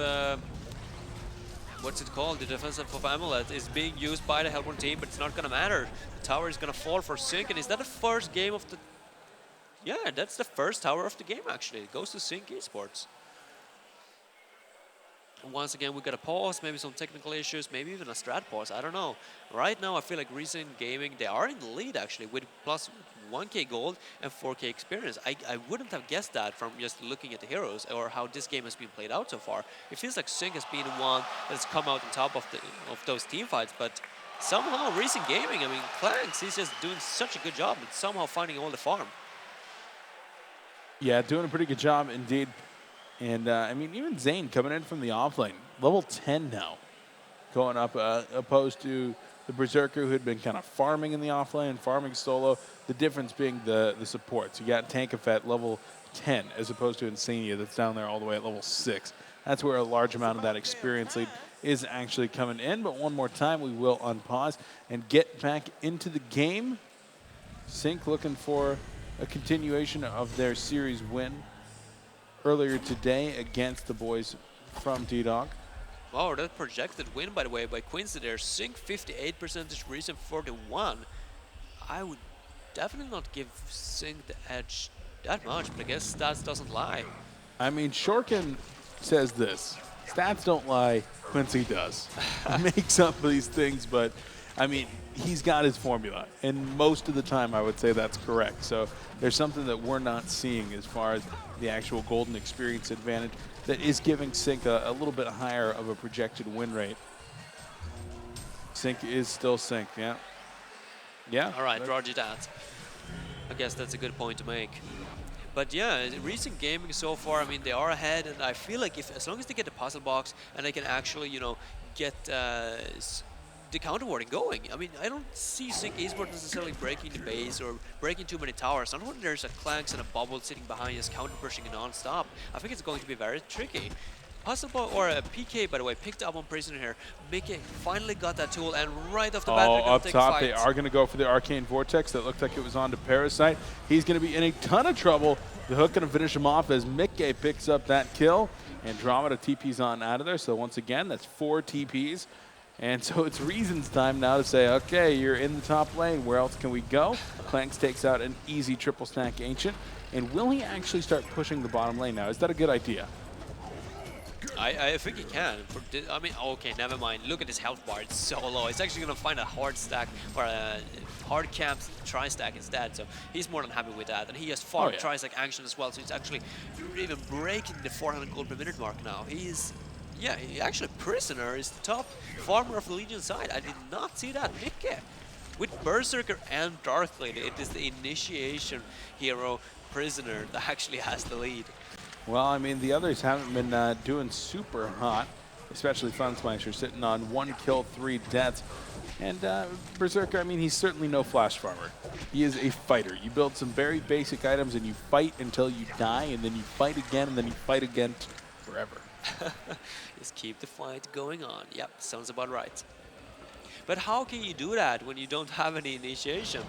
what's it called? The defensive of Amulet is being used by the Hellborn team, but it's not gonna matter. The tower is gonna fall for Syncc, and is that the first game of the... Yeah, that's the first tower of the game, actually. It goes to Syncc Esports. Once again, we got a pause, maybe some technical issues, maybe even a strat pause, I don't know. Right now, I feel like Reason Gaming, they are in the lead, actually, with plus 1k gold and 4k experience. I wouldn't have guessed that from just looking at the heroes or how this game has been played out so far. It feels like Syncc has been the one that's come out on top of those team fights, but somehow Reason Gaming, I mean, Clanks, he's just doing such a good job and somehow finding all the farm. Yeah, doing a pretty good job indeed. And, I mean, even Zane coming in from the offlane, level 10 now, going up, opposed to the Berserker who had been kind of farming in the offlane, farming solo. The difference being the supports. You got Tankafet level 10 as opposed to Insania that's down there all the way at level 6. That's where a large amount of that experience lead is actually coming in. But one more time, we will unpause and get back into the game. Syncc looking for a continuation of their series win earlier today against the boys from D-Dog. Wow, that projected win, by the way, by Quincy there. Syncc 58%, Reason 41. I would definitely not give Syncc the edge that much, but I guess stats doesn't lie. I mean, Shorkin says this. Stats don't lie, Quincy does. He makes up these things, but I mean, he's got his formula, and most of the time I would say that's correct. So there's something that we're not seeing as far as the actual golden experience advantage that is giving Syncc a little bit higher of a projected win rate. Syncc is still Syncc, yeah. Yeah. All right, roger that. I guess that's a good point to make. But yeah, Reason Gaming so far, I mean, they are ahead, and I feel like as long as they get the puzzle box and they can actually, you know, get the counter warding going. I mean, I don't see Syncc Esports necessarily breaking the base or breaking too many towers. Not when there's a Clanks and a Bubble sitting behind us counter pushing non-stop. I think it's going to be very tricky. Possible, or a PK, by the way, picked up on Prisoner here. Mickey finally got that tool, and right off the bat, they're going up to take top, a fight. they are going to go for the Arcane Vortex. That looked like it was on to Parasite. He's going to be in a ton of trouble. The Hook going to finish him off as Mickey picks up that kill. Andromeda TP's on out of there. So once again, that's 4 TPs. And so it's Reason's time now to say, okay, you're in the top lane. Where else can we go? Clanks takes out an easy triple stack Ancient. And will he actually start pushing the bottom lane now? Is that a good idea? I think he can. I mean, okay, never mind. Look at his health bar. It's so low. He's actually going to find a hard stack or a hard camp tri-stack instead. So he's more than happy with that. And he has farm tri-stack action as well. So he's actually even breaking the 400 gold per minute mark now. He's, yeah, actually Prisoner is the top farmer of the Legion side. I did not see that. Mickey. With Berserker and Darth Lady, it is the initiation hero Prisoner that actually has the lead. Well, I mean, the others haven't been doing super hot, especially Fun Smasher, sitting on 1 kill, 3 deaths. And Berserker, I mean, he's certainly no flash farmer. He is a fighter. You build some very basic items and you fight until you die, and then you fight again, and then you fight again forever. Just keep the fight going on. Yep, sounds about right. But how can you do that when you don't have any initiation?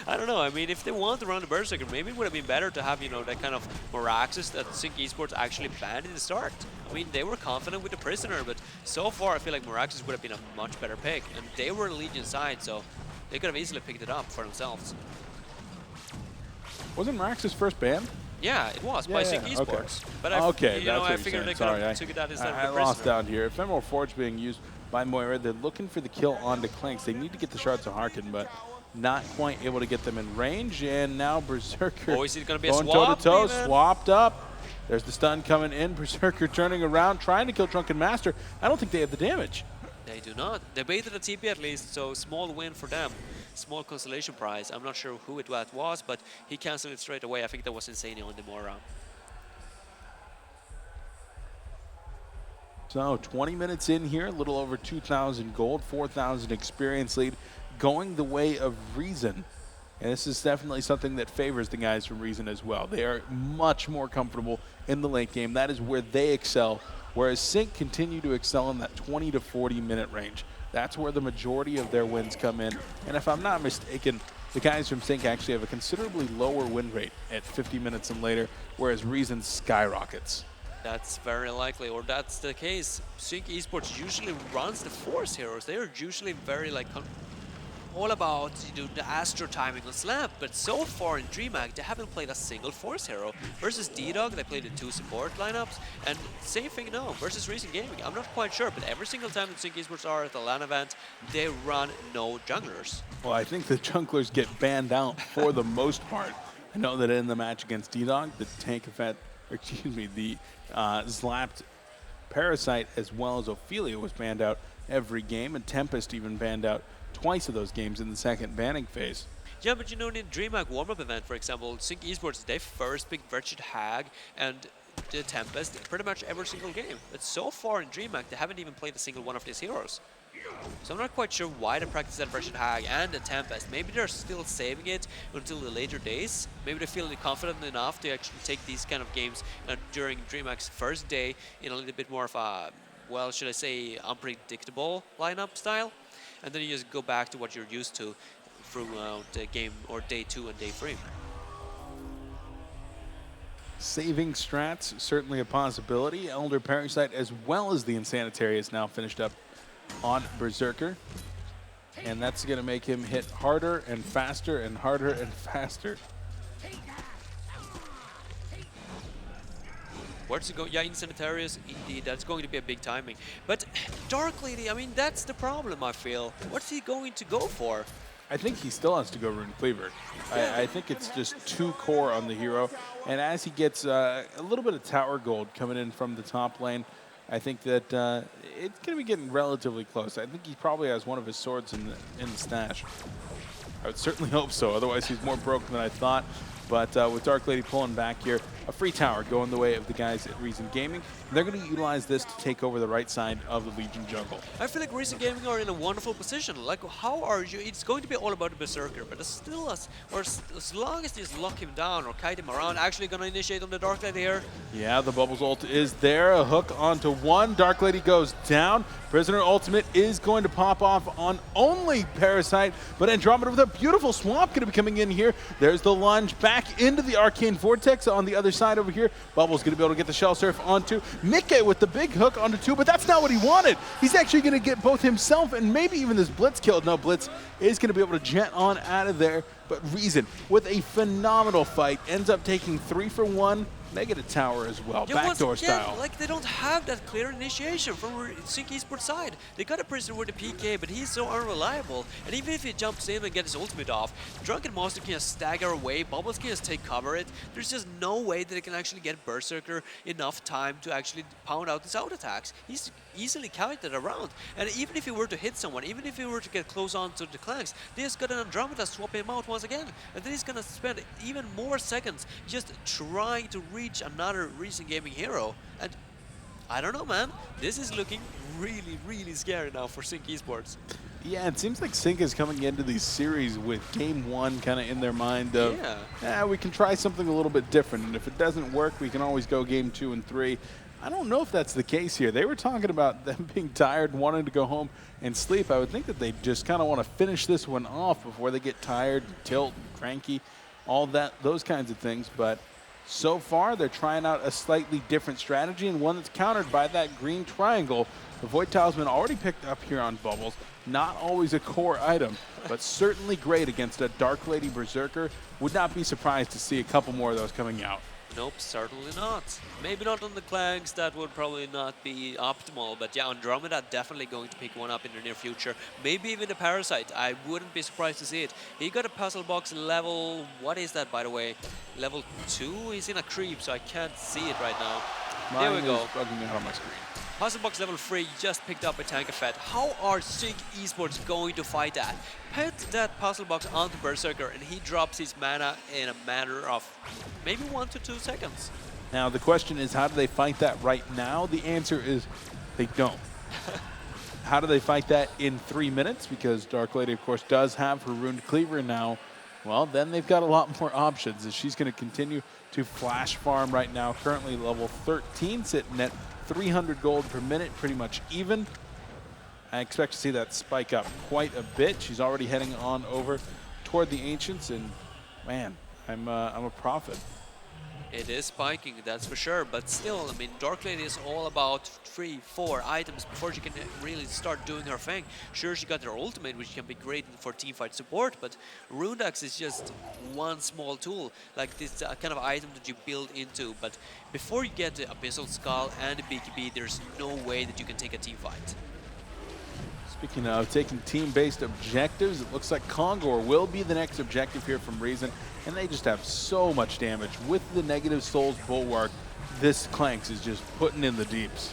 I don't know. I mean, if they want to run the Berserker, maybe it would have been better to have, you know, that kind of Moraxis that Syncc Esports actually banned in the start. I mean, they were confident with the Prisoner, but so far I feel like Moraxis would have been a much better pick. And they were Legion side, so they could have easily picked it up for themselves. Wasn't Moraxis first banned? Yeah, it was by Syncc Esports. Okay. But I figured they could have took that instead of the Prisoner. I lost down here. Ephemeral Forge being used by Moira. They're looking for the kill onto Clanks. They need to get the Shards of Harkin, but not quite able to get them in range. And now Berserker is it going to be a going swap? toe-to-toe, swapped up. There's the stun coming in. Berserker turning around, trying to kill Drunken Master. I don't think they have the damage. They do not. They baited a TP at least, so small win for them. Small consolation prize. I'm not sure who it was, but he canceled it straight away. I think that was Insane on the Mora. So 20 minutes in here, a little over 2,000 gold, 4,000 experience lead, going the way of Reason. And this is definitely something that favors the guys from Reason as well. They are much more comfortable in the late game. That is where they excel, whereas Syncc continue to excel in that 20 to 40 minute range. That's where the majority of their wins come in. And if I'm not mistaken, the guys from Syncc actually have a considerably lower win rate at 50 minutes and later, whereas Reason skyrockets. That's very likely, or that's the case. Syncc Esports usually runs the Force heroes. They are usually very like all about the Astro timing on Slap, but so far in Dreamhack they haven't played a single Force hero. Versus D-Dog, they played the 2 support lineups, and same thing now versus Recent Gaming. I'm not quite sure, but every single time that Syncc Esports are at the LAN event, they run no junglers. Well, I think the junglers get banned out for the most part. I know that in the match against D-Dog, the tank effect, the slapped Parasite as well as Ophelia was banned out every game, and Tempest even banned out twice of those games in the second banning phase. Yeah, but you know, in the Dreamhack warm-up event, for example, Syncc Esports, they first picked Wretched Hag and the Tempest pretty much every single game. But so far in Dreamhack, they haven't even played a single one of these heroes. So I'm not quite sure why they practice that Wretched Hag and the Tempest. Maybe they're still saving it until the later days. Maybe they feel confident enough to actually take these kind of games during Dreamhack's first day in a little bit more of a, well, should I say, unpredictable lineup style. And then you just go back to what you're used to throughout the game or day 2 and day 3. Saving strats, certainly a possibility. Elder Parasite as well as the Insanitary is now finished up on Berserker. And that's going to make him hit harder and faster and harder and faster. Where's he going? Yeah, Insanitarius, indeed, that's going to be a big timing. But Dark Lady, I mean, that's the problem, I feel. What's he going to go for? I think he still has to go Rune Cleaver. I think it's just too core on the hero. And as he gets a little bit of tower gold coming in from the top lane, I think that it's going to be getting relatively close. I think he probably has one of his swords in the stash. I would certainly hope so. Otherwise, he's more broken than I thought. But with Dark Lady pulling back here, a free tower going the way of the guys at Reason Gaming. And they're going to utilize this to take over the right side of the Legion jungle. I feel like Reason Gaming are in a wonderful position. Like, how are you? It's going to be all about the Berserker, but as long as they just lock him down or kite him around, actually going to initiate on the Dark Lady here. Yeah, the Bubbles ult is there. A hook onto one. Dark Lady goes down. Prisoner ultimate is going to pop off on only Parasite, but Andromeda with a beautiful swamp going to be coming in here. There's the lunge back into the Arcane Vortex on the other side over here. Bubbles going to be able to get the Shell Surf onto Mikke with the big hook onto two, but that's not what he wanted. He's actually going to get both himself and maybe even this Blitz killed. No, Blitz is going to be able to jet on out of there, but Reason with a phenomenal fight ends up taking 3 for 1. Negative tower as well, Yeah, backdoor once again, style. like they don't have that clear initiation from Syncc Esports side. They got a prisoner with a PK, but he's so unreliable. And even if he jumps in and gets his ultimate off, Drunken Monster can just stagger away, Bubbles can just take cover it. There's just no way that they can actually get Berserker enough time to actually pound out his out attacks. He's easily counted around. And even if he were to hit someone, even if he were to get close on to the Clanks, they just got an Andromeda swap him out once again. And then he's gonna spend even more seconds just trying to reach another Reason Gaming hero. And I don't know, man. This is looking really, really scary now for Syncc Esports. Yeah, it seems like Syncc is coming into these series with game one kind of in their mind of, we can try something a little bit different, and if it doesn't work, we can always go game 2 and 3. I don't know if that's the case here. They were talking about them being tired, wanting to go home and sleep. I would think that they just kind of want to finish this one off before they get tired, tilt, cranky, all that, those kinds of things. But so far, they're trying out a slightly different strategy and one that's countered by that green triangle. The Void Talisman already picked up here on Bubbles. Not always a core item, but certainly great against a Dark Lady Berserker. Would not be surprised to see a couple more of those coming out. Nope, certainly not. Maybe not on the Clanks, that would probably not be optimal, but yeah, Andromeda definitely going to pick one up in the near future. Maybe even the Parasite, I wouldn't be surprised to see it. He got a puzzle box level, what is that by the way? Level 2? He's in a creep, so I can't see it right now. There we go. Bugging me out on my screen. Puzzle box level 3 just picked up a tank effect. How are Syncc Esports going to fight that? Put that puzzle box onto Berserker and he drops his mana in a matter of maybe 1 to 2 seconds. Now the question is, how do they fight that right now? The answer is they don't. How do they fight that in 3 minutes? Because Dark Lady, of course, does have her Runed Cleaver now. Well, then they've got a lot more options as she's going to continue to flash farm right now. Currently level 13, sitting at 300 gold per minute, pretty much even. I expect to see that spike up quite a bit. She's already heading on over toward the Ancients, and man, I'm a prophet. It is spiking, that's for sure, but still, I mean, Dark Lady is all about 3, 4 items before she can really start doing her thing. Sure, she got her ultimate, which can be great for teamfight support, but Rune Axe is just one small tool, like this kind of item that you build into, but before you get the Abyssal Skull and the BKB, there's no way that you can take a teamfight. Speaking of taking team-based objectives, it looks like Kongor will be the next objective here from Reason, and they just have so much damage. With the negative Souls Bulwark, this Clanks is just putting in the deeps.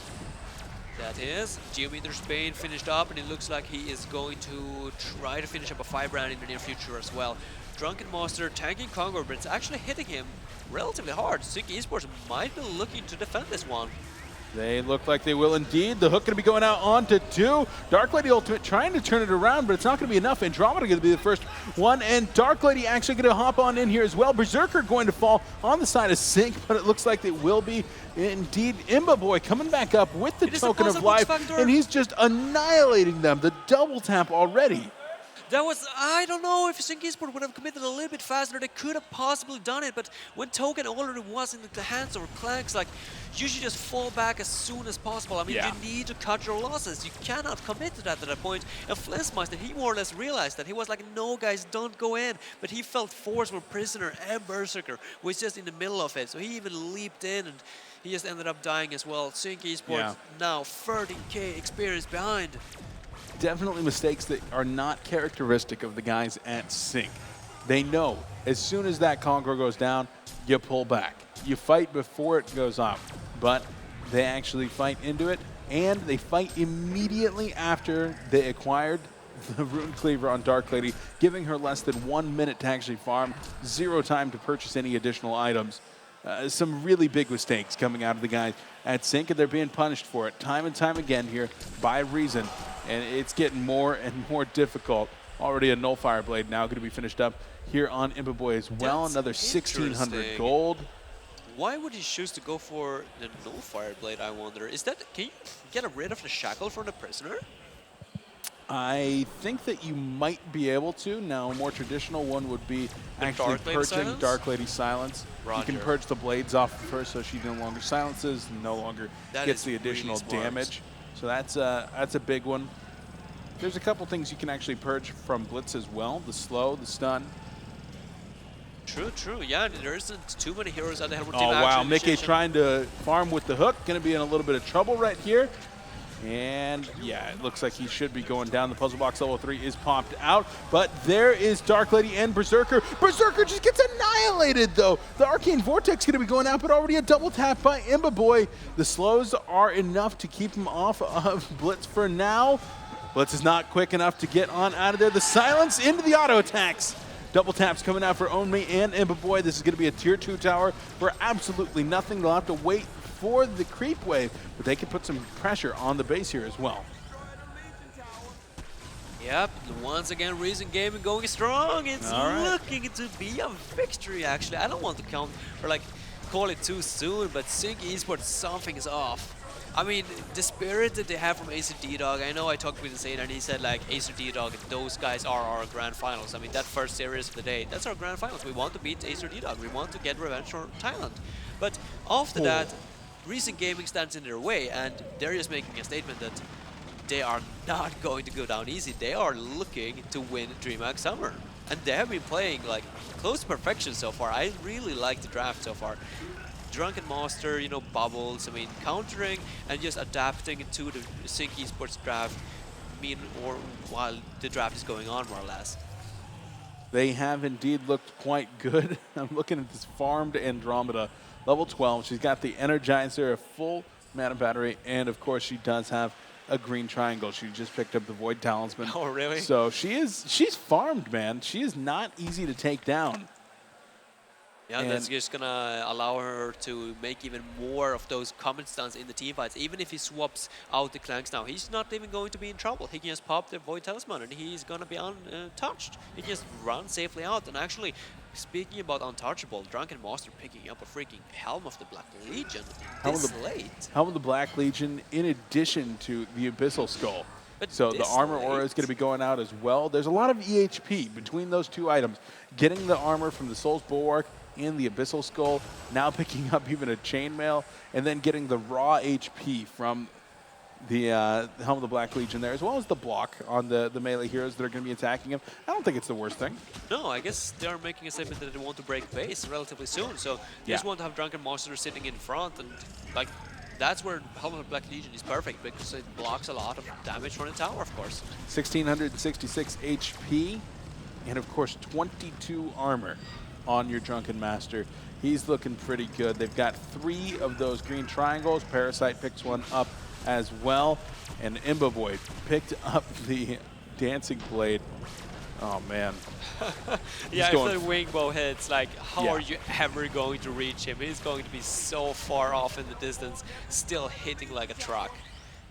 That is, Geometer's Bane finished up, and it looks like he is going to try to finish up a 5-round in the near future as well. Drunken Monster tanking Kongor, but it's actually hitting him relatively hard. Syncc Esports might be looking to defend this one. They look like they will indeed. The hook going to be going out onto 2. Dark Lady ultimate trying to turn it around, but it's not going to be enough. Andromeda going to be the first one, and Dark Lady actually going to hop on in here as well. Berserker going to fall on the side of Syncc, but it looks like it will be indeed Imba Boy coming back up with the token of life, and he's just annihilating them. The double tap already. That was, I don't know if Syncc Esports would have committed a little bit faster, they could have possibly done it, but when token already was in the hands of Clanks, like, you should just fall back as soon as possible. I mean, you need to cut your losses. You cannot commit to that at that point. And Flensmeister, he more or less realized that. He was like, no guys, don't go in. But he felt force for Prisoner and Berserker, was just in the middle of it. So he even leaped in and he just ended up dying as well. Syncc Esports now 30k experience behind. Definitely mistakes that are not characteristic of the guys at Syncc. They know as soon as that Kongor goes down, you pull back. You fight before it goes up, but they actually fight into it, and they fight immediately after they acquired the Rune Cleaver on Dark Lady, giving her less than 1 minute to actually farm, 0 time to purchase any additional items. some really big mistakes coming out of the guys at Syncc, and they're being punished for it time and time again here by Reason. And it's getting more and more difficult. Already a Nullfire Blade now going to be finished up here on Imbaboy as well. That's Another 1,600 interesting. gold. Why would he choose to go for the Nullfire Blade, I wonder? Is that, can you get rid of the shackle from the prisoner? I think that you might be able to. Now, a more traditional one would be actually Dark Lady purging Silence? Dark Lady Silence. You can Roger. purge the blades off of her so she no longer silences, no longer That gets is the additional really smart. damage. So that's a big one. There's a couple things you can actually purge from Blitz as well. The slow, the stun. True, true. Yeah, there isn't too many heroes out there. Oh, wow. Mickey trying to farm with the hook. Going to be in a little bit of trouble right here. And, yeah, it looks like he should be going down. The puzzle box level 3 is popped out. But there is Dark Lady and Berserker. Berserker just gets annihilated, though. The Arcane Vortex going to be going out, but already a double tap by Imbaboy. The slows are enough to keep him off of Blitz for now. Blitz is not quick enough to get on out of there. The silence into the auto attacks. Double taps coming out for Onmi and Imbaboy. This is going to be a tier 2 tower for absolutely nothing. They'll have to wait for the creep wave, but they can put some pressure on the base here as well. Yep, once again, Reason Gaming going strong. It's All right. looking to be a victory, actually. I don't want to count or like call it too soon, but Syncc Esports, something is off. I mean, the spirit that they have from Acer D-Dog, I know I talked with Zane and he said like Acer D-Dog, those guys are our grand finals. I mean, that first series of the day, that's our grand finals. We want to beat Acer D-Dog. We want to get revenge for Thailand. But after that, Reason Gaming stands in their way, and they're just making a statement that they are not going to go down easy. They are looking to win Dreamhack Summer. And they have been playing like close to perfection so far. I really like the draft so far. Drunken Master, you know, bubbles, I mean, countering and just adapting to the Syncc Esports draft, while the draft is going on, more or less. They have indeed looked quite good. I'm looking at this farmed Andromeda, level 12. She's got the Energizer, a full mana battery, and of course she does have a green triangle. She just picked up the Void Talisman. Oh, really? So she's farmed, man. She is not easy to take down. Yeah, And that's just gonna allow her to make even more of those common stuns in the team fights. Even if he swaps out the Clanks now, he's not even going to be in trouble. He can just pop the Void Talisman and he's gonna be untouched. He can just run safely out. And actually, speaking about untouchable, Drunken Master picking up a freaking Helm of the Black Legion this late. Helm of the Black Legion in addition to the Abyssal Skull. But So the this armor aura is late? going to be going out as well. There's a lot of EHP between those two items. Getting the armor from the Soul's Bulwark and the Abyssal Skull, now picking up even a chainmail, and then getting the raw HP from the Helm of the Black Legion there, as well as the block on the melee heroes that are going to be attacking him. I don't think it's the worst thing. No, I guess they are making a statement that they want to break base relatively soon. So they just want to have Drunken Monster sitting in front, and like that's where Helm of the Black Legion is perfect because it blocks a lot of damage from the tower, of course. 1,666 HP, and of course 22 armor on your Drunken Master. He's looking pretty good. They've got 3 of those green triangles. Parasite picks one up as well, and Imbaboy picked up the Dancing Blade. Oh man. Yeah, if the wing bow hits, like, how are you ever going to reach him? He's going to be so far off in the distance, still hitting like a truck.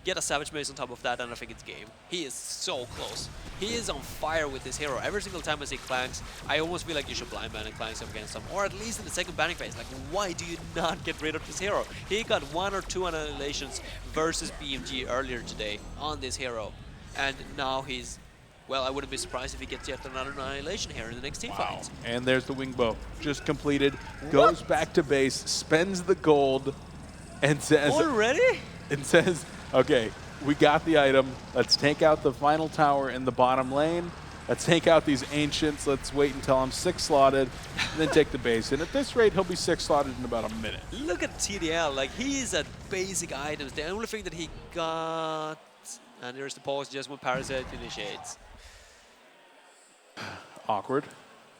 Get a Savage Mace on top of that, and I think it's game. He is so close. He is on fire with this hero. Every single time I see Clanks, I almost feel like you should blind ban and Clanks up against him, or at least in the second banning phase. Like, why do you not get rid of this hero? He got 1 or 2 annihilations versus BMG earlier today on this hero, and now he's, well, I wouldn't be surprised if he gets yet another annihilation here in the next team fight. And there's the wing bow, just completed. Goes back to base, spends the gold, and says, already? And says, okay, we got the item. Let's take out the final tower in the bottom lane. Let's take out these ancients. Let's wait until I'm 6 slotted, and then take the base. And at this rate, he'll be 6 slotted in about a minute. Look at TDL. Like, he's at basic items. The only thing that he got, and there's the pause just when Parasite initiates. Awkward.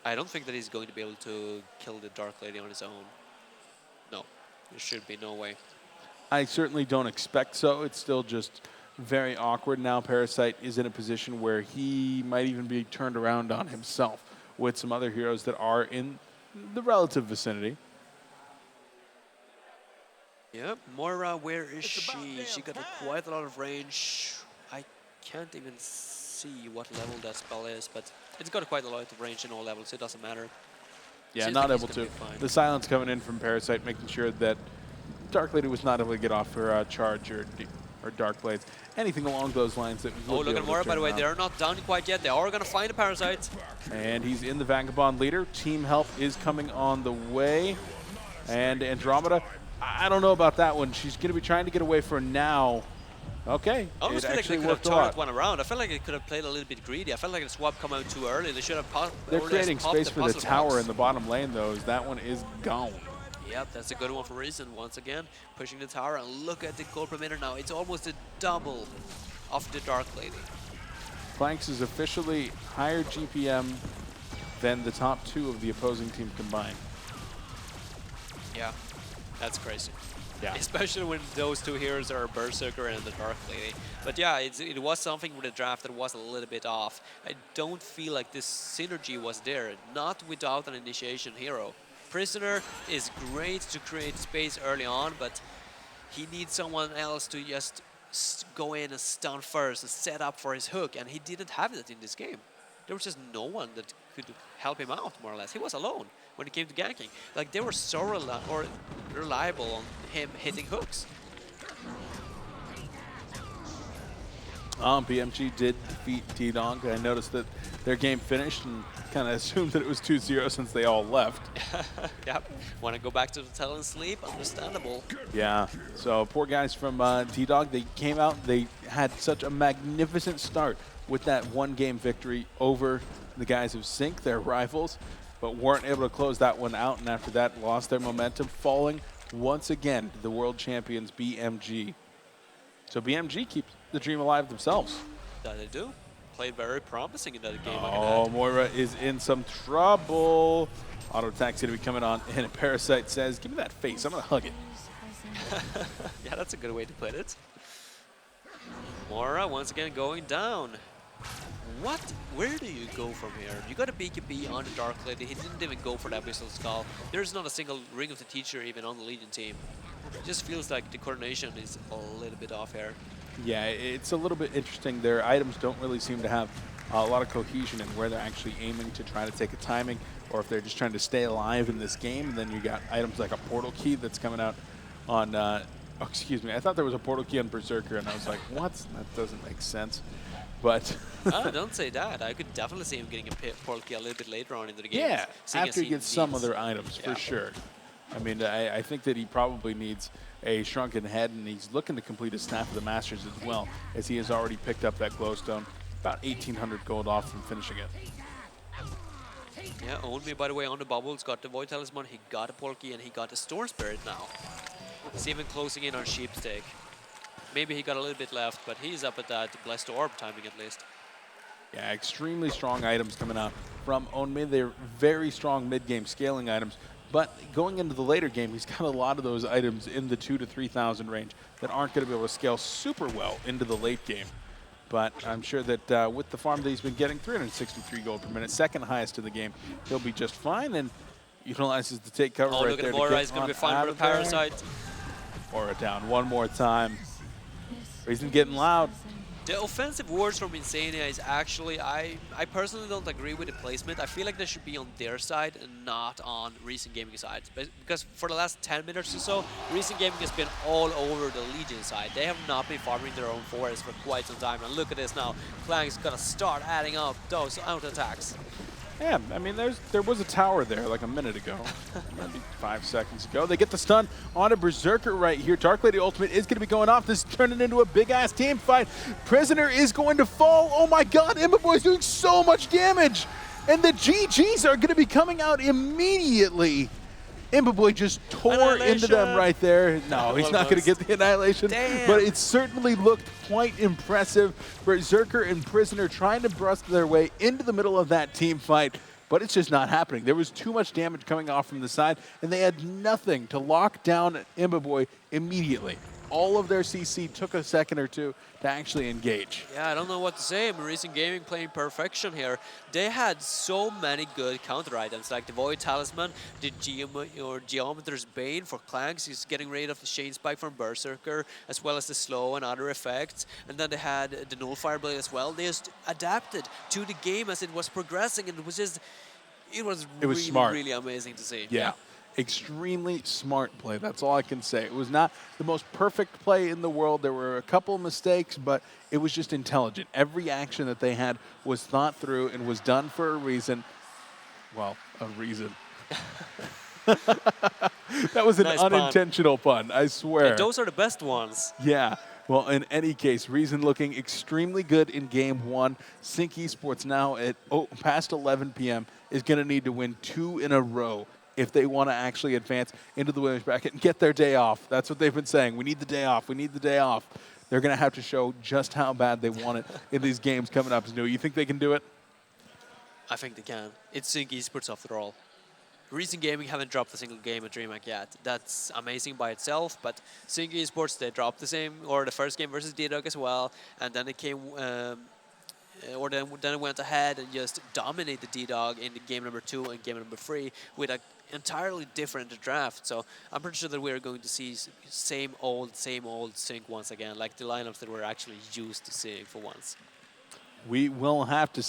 I don't think that he's going to be able to kill the Dark Lady on his own. No, there should be no way. I certainly don't expect so. It's still just very awkward. Now Parasite is in a position where he might even be turned around on himself with some other heroes that are in the relative vicinity. Yep, Moira, where is she? She got quite a lot of range. I can't even see what level that spell is, but it's got quite a lot of range in all levels. It doesn't matter. Yeah, Seems not like he's able gonna to. be fine. The silence coming in from Parasite, making sure that Dark Lady was not able to get off her charge or Dark Blades. Anything along those lines that Oh, would be look at able to Moira, by turn the way. around. They're not done quite yet. They are going to find a Parasite. And he's in the Vagabond leader. Team help is coming on the way. And Andromeda, I don't know about that one. She's going to be trying to get away for now. Okay, I almost it feel like they actually could have worked a turned lot. that one around. I felt like it could have played a little bit greedy. I felt like the swap come out too early. They should have They're already creating popped space for the puzzle tower box. in the bottom lane, though, as that one is gone. Yep, that's a good one for Reason. Once again, pushing the tower, and look at the gold per minute now. It's almost a double of the Dark Lady. Planks is officially higher GPM than the top two of the opposing team combined. Yeah, that's crazy. Yeah. Especially when those two heroes are Berserker and the Dark Lady. But yeah, it was something with the draft that was a little bit off. I don't feel like this synergy was there, not without an initiation hero. Prisoner is great to create space early on, but he needs someone else to just go in and stun first and set up for his hook, and he didn't have that in this game. There was just no one that could help him out, more or less. He was alone when it came to ganking. Like, they were so reliable on him hitting hooks. BMG did defeat T-Donk. I noticed that their game finished and kind of assumed that it was 2-0 since they all left. Yep. Want to go back to the hotel and sleep? Understandable. Yeah, so poor guys from T-Dog, they came out, they had such a magnificent start with that one-game victory over the guys of Syncc, their rivals, but weren't able to close that one out, and after that lost their momentum, falling once again to the world champions BMG. So BMG keeps the dream alive themselves. That they do. Played very promising in that game. Oh, Moira is in some trouble. Auto attack's going to be coming on, and Parasite says, give me that face, I'm going to hug it. Yeah, that's a good way to put it. Moira once again going down. What? Where do you go from here? You got a BKB on the Dark Lady. He didn't even go for that Abyssal Skull. There's not a single Ring of the Teacher even on the Legion team. It just feels like the coordination is a little bit off here. Yeah, it's a little bit interesting. Their items don't really seem to have a lot of cohesion in where they're actually aiming to try to take a timing, or if they're just trying to stay alive in this game. And then you got items like a portal key that's coming out on, oh, excuse me, I thought there was a portal key on Berserker, and I was like, what? That doesn't make sense. But don't say that. I could definitely see him getting a portal key a little bit later on into the game. yeah, after he gets some other items, Yeah. for sure. I mean, I think that he probably needs a shrunken head, and he's looking to complete his Staff of the Masters as well, as he has already picked up that glowstone, about 1,800 gold off from finishing it. Yeah, Own Me, by the way, on the bubbles, got the Void Talisman, he got a portal key, and he got a Storm Spirit now. He's even closing in on Sheepstick. Maybe he got a little bit left, but he's up at that Blessed Orb timing at least. Yeah, extremely strong items coming out from Own Me. They're very strong mid-game scaling items. But going into the later game, he's got a lot of those items in the 2,000 to 3,000 range that aren't going to be able to scale super well into the late game. But I'm sure that with the farm that he's been getting, 363 gold per minute, second highest in the game, he'll be just fine and utilizes the take cover right Look there at Moira, he's to going get to be fine out with of the there. Parasite. Moira down one more time. Reason getting loud. The offensive wards from Insania is actually, I personally don't agree with the placement. I feel like they should be on their side and not on Recent Gaming's side. Because for the last 10 minutes or so, Recent Gaming has been all over the Legion side. They have not been farming their own forest for quite some time. And look at this now. Clang's gonna start adding up those auto attacks. Yeah, I mean, there was a tower there like a minute ago, maybe 5 seconds ago. They get the stun on a Berserker right here. Dark Lady Ultimate is going to be going off. This is turning into a big-ass team fight. Prisoner is going to fall. Oh, my God. Imboboy's doing so much damage. And the GGs are going to be coming out immediately. Imboboy just tore into them right there. No, he's not going to get the annihilation. Damn. But it certainly looked quite impressive. Berserker and Prisoner trying to bust their way into the middle of that team fight. But it's just not happening. There was too much damage coming off from the side, and they had nothing to lock down Imboboy immediately. all of their CC took a second or two to actually engage. Yeah, I don't know what to say. I mean, Recent Gaming playing perfection here. They had so many good counter items, like the Void Talisman, the Geometer's Bane for Clanks. He's getting rid of the Shade Spike from Berserker, as well as the Slow and other effects. And then they had the Nullifier Blade as well. They just adapted to the game as it was progressing, and it was It was really, smart. really amazing to see. Yeah. Extremely smart play. That's all I can say. It was not the most perfect play in the world. There were a couple mistakes, but it was just intelligent. Every action that they had was thought through and was done for a reason. Well, a reason. That was an Nice pun. unintentional pun, I swear. And those are the best ones. Yeah. Well, in any case, Reason looking extremely good in Game 1. Syncc Esports now at past 11 p.m. is going to need to win 2 in a row if they want to actually advance into the women's bracket and get their day off. That's what they've been saying. We need the day off. We need the day off. They're going to have to show just how bad they want it in these games coming up. You think they can do it? I think they can. It's Syncc Esports after all. Recent Gaming haven't dropped a single game at Dreamhack yet. That's amazing by itself, but Syncc Esports, they dropped the first game versus D-Dog as well, and then it came, then it went ahead and just dominated D-Dog in the game number 2 and game number 3 with an entirely different draft. So I'm pretty sure that we're going to see same old Syncc once again, like the lineups that we're actually used to seeing for once. We will have to see.